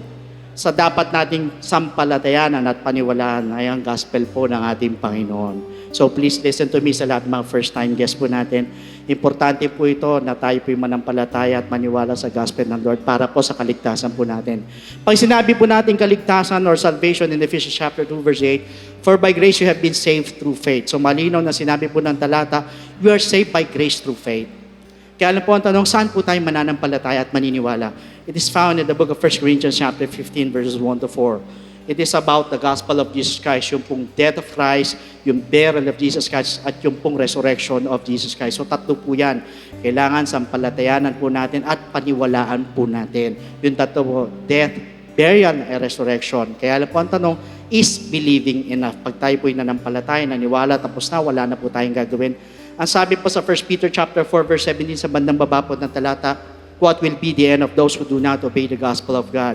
sa dapat nating sampalatayanan at paniwalaan ay ang gospel po ng ating Panginoon. So please listen to me sa lahat ng mga first-time guests po natin. Importante po ito na tayo po manampalataya at maniwala sa gospel ng Lord para po sa kaligtasan po natin. Pag sinabi po natin kaligtasan or salvation in Ephesians chapter 2 verse 8, for by grace you have been saved through faith. So malinaw na sinabi po ng talata, you are saved by grace through faith. Kaya alam po ang tanong, saan po tayo mananampalataya at maniniwala? It is found in the book of 1 Corinthians chapter 15 verses 1 to 4. It is about the gospel of Jesus Christ, yung pong death of Christ, yung burial of Jesus Christ, at yung pong resurrection of Jesus Christ. So tatlo po yan. Kailangan sampalatayanan po natin at paniwalaan po natin. Yung tatlo po, death, burial, and resurrection. Kaya alam po ang tanong, is believing enough? Pag tayo po'y nanampalataya, naniwala, tapos na, wala na po tayong gagawin. Ang sabi po sa 1 Peter chapter 4 verse 17 sa bandang baba po ng talata, what will be the end of those who do not obey the gospel of God?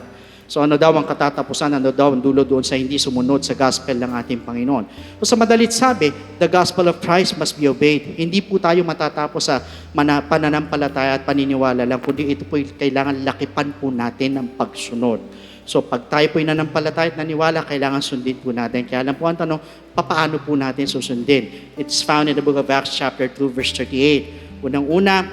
So ano daw ang katatapusan, ano daw ang dulo doon sa hindi sumunod sa gospel ng ating Panginoon? So sa madalit sabi, the gospel of Christ must be obeyed. Hindi po tayo matatapos sa pananampalataya at paniniwala lang, kundi ito po kailangan lakipan po natin ang pagsunod. So pag tayo po nananampalataya at naniwala, kailangan sundin po natin. Kaya alam po ang tanong, paano po natin susundin? It's found in the book of Acts chapter 2 verse 38. Unang-una,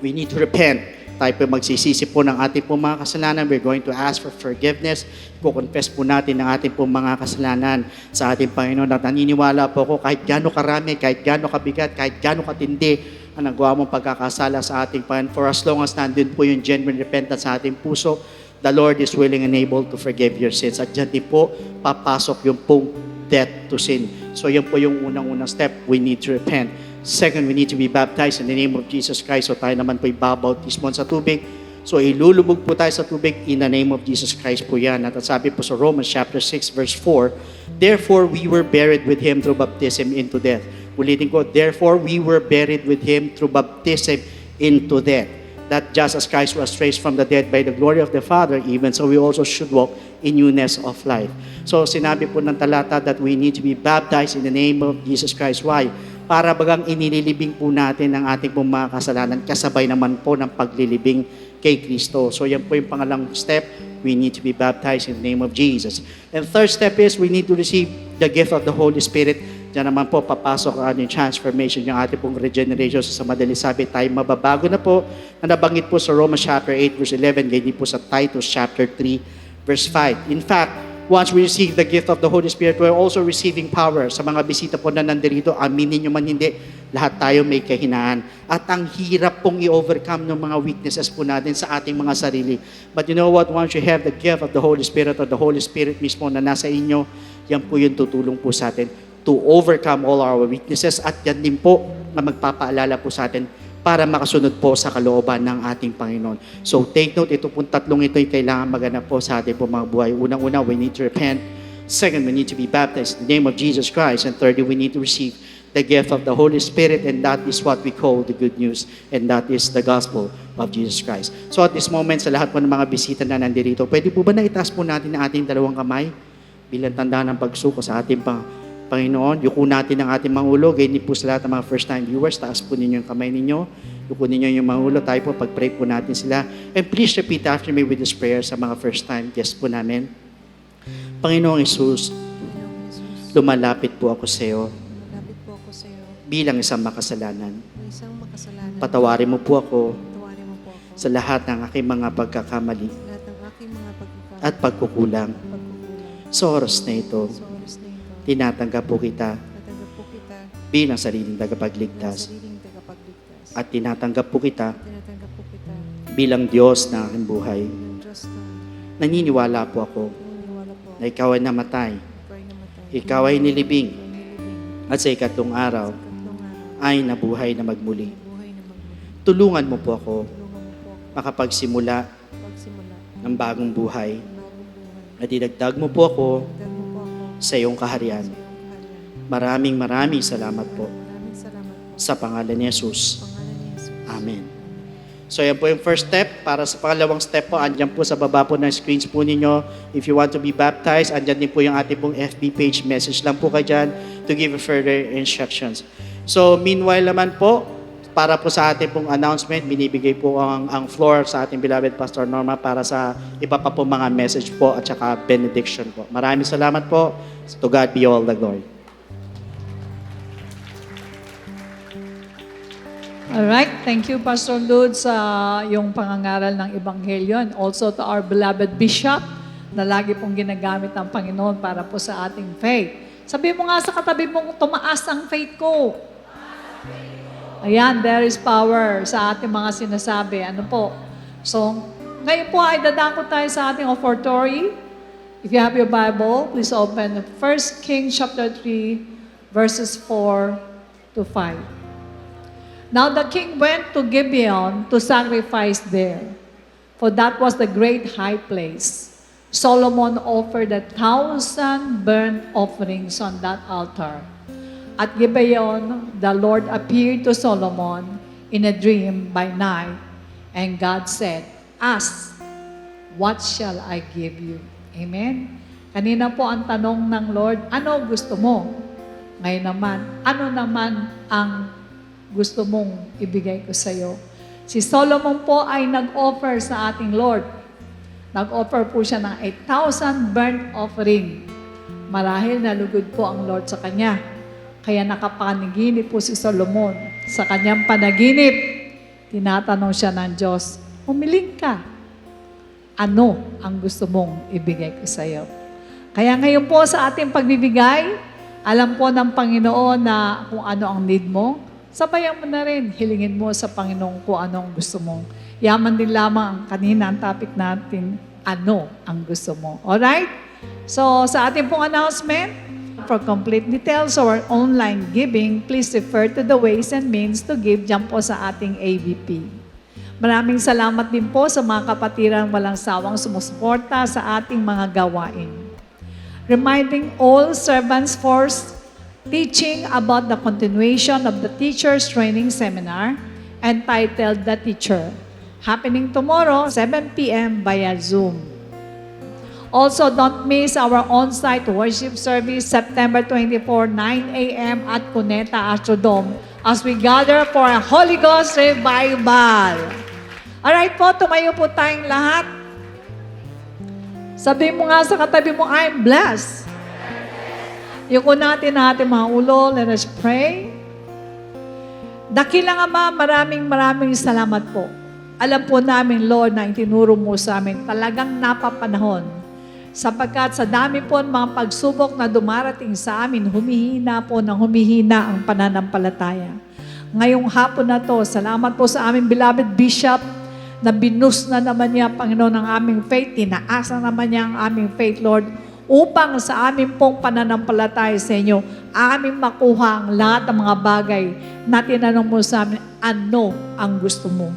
we need to repent. Tayo po magsisisi po ng ating po mga kasalanan. We're going to ask for forgiveness. Kukonfess po natin ng ating po mga kasalanan sa ating Panginoon. At naniniwala po ako kahit gaano karami, kahit gaano kabigat, kahit gaano katindi ang nagawa mong pagkakasala sa ating Panginoon. For as long as nandun po yung genuine repentance sa ating puso, the Lord is willing and able to forgive your sins. At dyan din po papasok yung pong death to sin. So yan po yung unang-unang step. We need to repent. Second, we need to be baptized in the name of Jesus Christ. So tayo naman po ibabautismon sa tubig. So ilulubog po tayo sa tubig in the name of Jesus Christ po yan. At sabi po sa Romans chapter 6 verse 4, therefore we were buried with Him through baptism into death. Ulitin ko, therefore we were buried with Him through baptism into death. That just as Christ was raised from the dead by the glory of the Father, even so we also should walk in newness of life. So sinabi po ng talata that we need to be baptized in the name of Jesus Christ. Why? Para bagang inililibing po natin ang ating pong mga kasalanan, kasabay naman po ng paglilibing kay Kristo. So yan po yung pangalang step, we need to be baptized in the name of Jesus. And third step is, we need to receive the gift of the Holy Spirit. Diyan naman po, papasok ang ating transformation, yung ating pong regeneration. So sa madali sabi, tayo mababago na po, na nabanggit po sa Romans chapter 8 verse 11, ganyan po sa Titus chapter 3 verse 5. In fact, once we receive the gift of the Holy Spirit, we're also receiving power. Sa mga bisita po na nandito, aminin nyo man hindi, lahat tayo may kahinaan. At ang hirap pong i-overcome ng mga weaknesses po natin sa ating mga sarili. But you know what? Once you have the gift of the Holy Spirit or the Holy Spirit mismo na nasa inyo, yan po yung tutulong po sa atin to overcome all our weaknesses. At yan din po na magpapaalala po sa atin para makasunod po sa kalooban ng ating Panginoon. So take note, ito pong tatlong ito ay kailangan maganap po sa ating po mga buhay. Unang-una, we need to repent. Second, we need to be baptized in the name of Jesus Christ. And thirdly, we need to receive the gift of the Holy Spirit, and that is what we call the good news, and that is the gospel of Jesus Christ. So at this moment, sa lahat po ng mga bisita na nandito, pwede po ba na itaas po natin ang ating dalawang kamay bilang tanda ng pagsuko sa ating Panginoon? Yuko natin ang ating mga ulo, ganyan po sa lahat ng mga first-time viewers, taas po ninyo yung kamay ninyo, yuko ninyo yung mga ulo, tayo po, pag-pray po natin sila. And please repeat after me with this prayer sa mga first-time guests po namin. Panginoong Isus, lumalapit po ako sa iyo bilang isang makasalanan. Patawarin mo po ako sa lahat ng aking mga pagkakamali at pagkukulang. Sa oras na ito, tinatanggap po kita bilang sariling tagapagligtas. At tinatanggap po kita bilang Diyos na aking buhay. Naniniwala po ako na ikaw ay namatay, ikaw ay nilibing, at sa ikatlong araw ay nabuhay na magmuli. Tulungan mo po ako makapagsimula ng bagong buhay at idagdag mo po ako sa iyong kaharian. Maraming salamat po sa pangalan ni Jesus. Amen. So yan po yung first step. Para sa pangalawang step po, andyan po sa baba po ng screens po ninyo. If you want to be baptized, andyan din po yung ating pong FB page. Message lang po kayo dyan to give you further instructions. So meanwhile naman po, para po sa ating pong announcement, binibigay po ang floor sa ating beloved Pastor Norma para sa iba pa po mga message po at saka benediction po. Maraming salamat po. To God be all the glory. Alright, thank you Pastor Lud sa yung pangangaral ng Ebanghelyo, and also to our beloved Bishop na lagi pong ginagamit ng Panginoon para po sa ating faith. Sabi mo nga sa katabi mong, tumaas ang faith ko. Ayan, there is power sa ating mga sinasabi. Ano po? So, ngayon po ay dadako tayo sa ating offertory. If you have your Bible, please open 1 Kings chapter 3, verses 4 to 5. Now the king went to Gibeon to sacrifice there, for that was the great high place. Solomon offered 1,000 burnt offerings on that altar. At Gibeon, the Lord appeared to Solomon in a dream by night, and God said, "Ask, what shall I give you?" Amen? Kanina po ang tanong ng Lord, ano gusto mo? Ngayon naman, ano naman ang gusto mong ibigay ko sa iyo? Si Solomon po ay nag-offer sa ating Lord. Nag-offer po siya ng 8,000 burnt offering. Marahil nalugod po ang Lord sa kanya. Kaya nakapanaginip po si Solomon. Sa kanyang panaginip, tinatanong siya ng Diyos, humiling ka. Ano ang gusto mong ibigay ko sa iyo? Kaya ngayon po sa ating pagbibigay, alam po ng Panginoon na kung ano ang need mo, sabayan mo na rin, hilingin mo sa Panginoon kung ano ang gusto mo. Yaman din lamang ang kanina ang topic natin, ano ang gusto mo. Alright? So sa ating pong announcement, for complete details or online giving, please refer to the ways and means to give dyan po sa ating AVP. Maraming salamat din po sa mga kapatiran walang sawang sumusuporta sa ating mga gawain. Reminding all servants first, teaching about the continuation of the Teachers Training Seminar entitled The Teacher, happening tomorrow, 7 p.m. via Zoom. Also, don't miss our on-site worship service, September 24, 9 a.m. at Cuneta Astrodome as we gather for a Holy Ghost Revival. Alright po, tumayo po tayong lahat. Sabi mo nga sa katabi mo, I'm blessed. Yuko natin ating mga ulo, let us pray. Dakilang Ama, maraming salamat po. Alam po namin, Lord, na itinuro mo sa amin, talagang napapanahon. Sapagkat sa dami po ng mga pagsubok na dumarating sa amin, humihina ang pananampalataya. Ngayong hapon na to, salamat po sa aming beloved Bishop na binus na naman niya, Panginoon, ang aming faith, tinaas na naman niya ang aming faith, Lord, upang sa aming pong pananampalataya sa inyo, aming makuha ang lahat ng mga bagay na tinanong mo sa amin, ano ang gusto mo?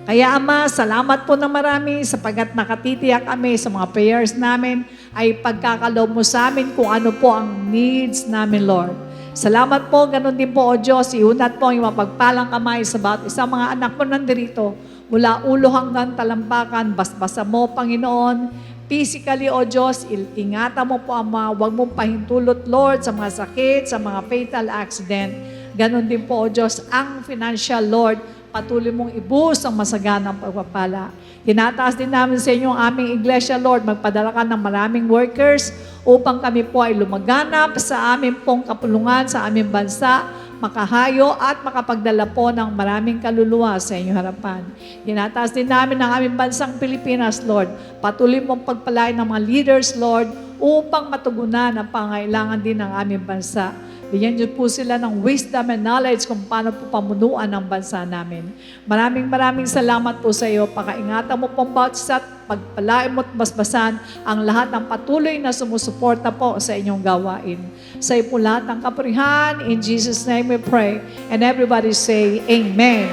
Kaya Ama, salamat po ng marami sapagat nakatitiyak kami sa mga prayers namin ay pagkakaloob mo sa amin kung ano po ang needs namin, Lord. Salamat po, ganun din po, O Diyos, iunat po ang iyong mapagpalang kamay sa bawat isang mga anak mo nandirito, mula ulo hanggang talampakan, basbasa mo, Panginoon. Physically, O Diyos, ingatan mo po, Ama, huwag mong pahintulot, Lord, sa mga sakit, sa mga fatal accident. Ganun din po, O Diyos, ang financial, Lord, patuloy mong ibuhos ang masaganang pagpapala. Tinataas din namin sa inyo ang aming iglesia, Lord. Magpadala ka ng maraming workers upang kami po ay lumaganap sa aming pong kapulungan, sa aming bansa, makahayo at makapagdala po ng maraming kaluluwa sa inyong harapan. Tinataas din namin ang aming bansang Pilipinas, Lord. Patuloy mong pagpalain ng mga leaders, Lord, upang matugunan ang pangailangan din ng aming bansa. Bigyan niyo po sila ng wisdom and knowledge kung paano po pamunuan ang bansa namin. Maraming salamat po sa iyo. Pakaingatan mo pong bawat isa at pagpalain mo at basbasan ang lahat ng patuloy na sumusuporta po sa inyong gawain. Sa iyo po lahat ng kapurihan. In Jesus' name we pray. And everybody say, Amen.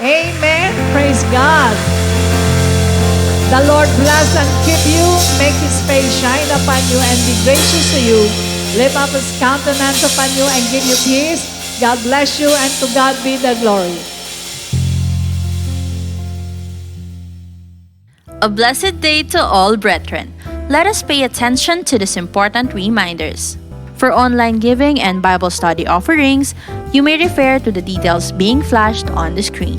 Amen. Praise God. The Lord bless and keep you, make His face shine upon you, and be gracious to you. Lift up His countenance upon you and give you peace. God bless you, and to God be the glory. A blessed day to all brethren. Let us pay attention to these important reminders. For online giving and Bible study offerings, you may refer to the details being flashed on the screen.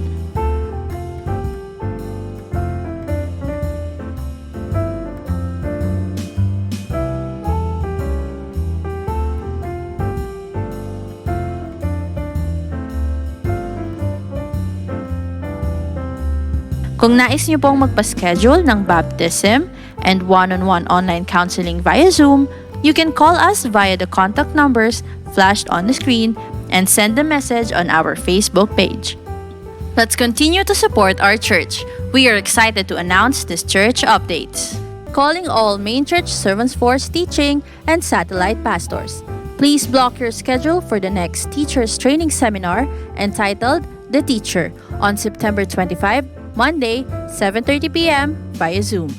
Kung nais niyo pong magpa-schedule ng baptism and one-on-one online counseling via Zoom, you can call us via the contact numbers flashed on the screen and send a message on our Facebook page. Let's continue to support our church. We are excited to announce this church updates. Calling all main church servants force teaching and satellite pastors. Please block your schedule for the next teachers training seminar entitled The Teacher on September 25, Monday, 7:30 p.m. via Zoom.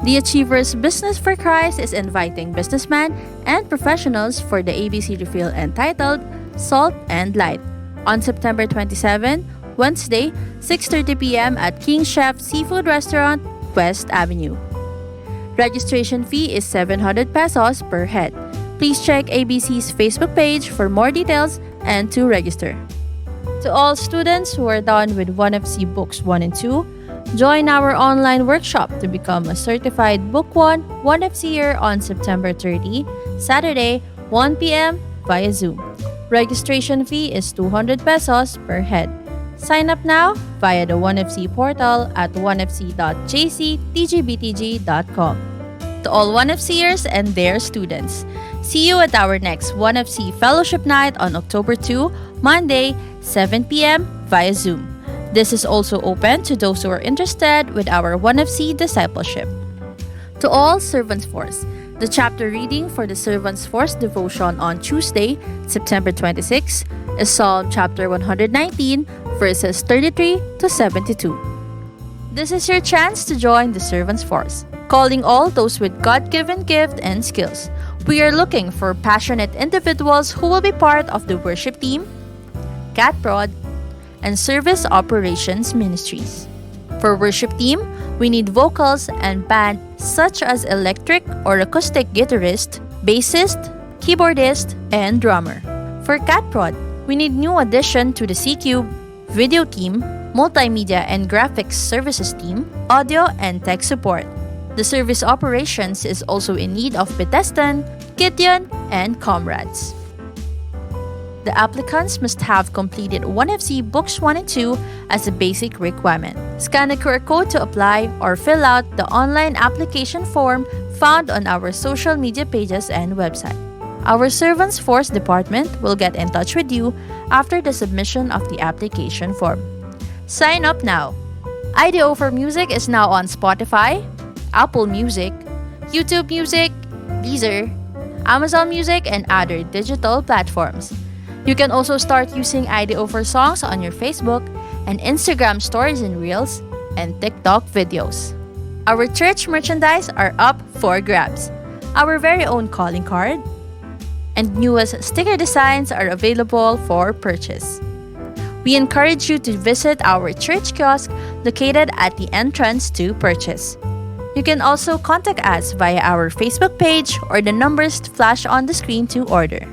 The Achievers Business for Christ is inviting businessmen and professionals for the ABC refill entitled Salt and Light on September 27, Wednesday, 6:30 p.m. at King Chef Seafood Restaurant, West Avenue. Registration fee is 700 pesos per head. Please check ABC's Facebook page for more details and to register. To all students who are done with 1FC Books 1 and 2, join our online workshop to become a certified Book 1 1FCer on September 30, Saturday, 1 p.m. via Zoom. Registration fee is 200 pesos per head. Sign up now via the 1FC portal at 1fc.jctgbtg.com. To all 1FCers and their students, see you at our next 1FC Fellowship Night on October 2, Monday, 7 p.m. via Zoom. This is also open to those who are interested with our 1FC discipleship. To all Servants Force, the chapter reading for the Servants Force devotion on Tuesday, September 26, is Psalm chapter 119, verses 33 to 72. This is your chance to join the Servants Force, calling all those with God-given gift and skills. We are looking for passionate individuals who will be part of the worship team, CatProd, and Service Operations Ministries. For worship team, we need vocals and band such as electric or acoustic guitarist, bassist, keyboardist, and drummer. For CatProd, we need new addition to the C-Cube, video team, multimedia and graphics services team, audio and tech support. The service operations is also in need of Bethesdan, Gideon, and comrades. The applicants must have completed 1FC Books 1 and 2 as a basic requirement. Scan the QR code to apply or fill out the online application form found on our social media pages and website. Our Servants Force department will get in touch with you after the submission of the application form. Sign up now. IDO for Music is now on Spotify, Apple Music, YouTube Music, Deezer, Amazon Music, and other digital platforms. You can also start using IDO for Songs on your Facebook, and Instagram stories and reels, and TikTok videos. Our church merchandise are up for grabs. Our very own calling card and newest sticker designs are available for purchase. We encourage you to visit our church kiosk located at the entrance to purchase. You can also contact us via our Facebook page or the numbers flash on the screen to order.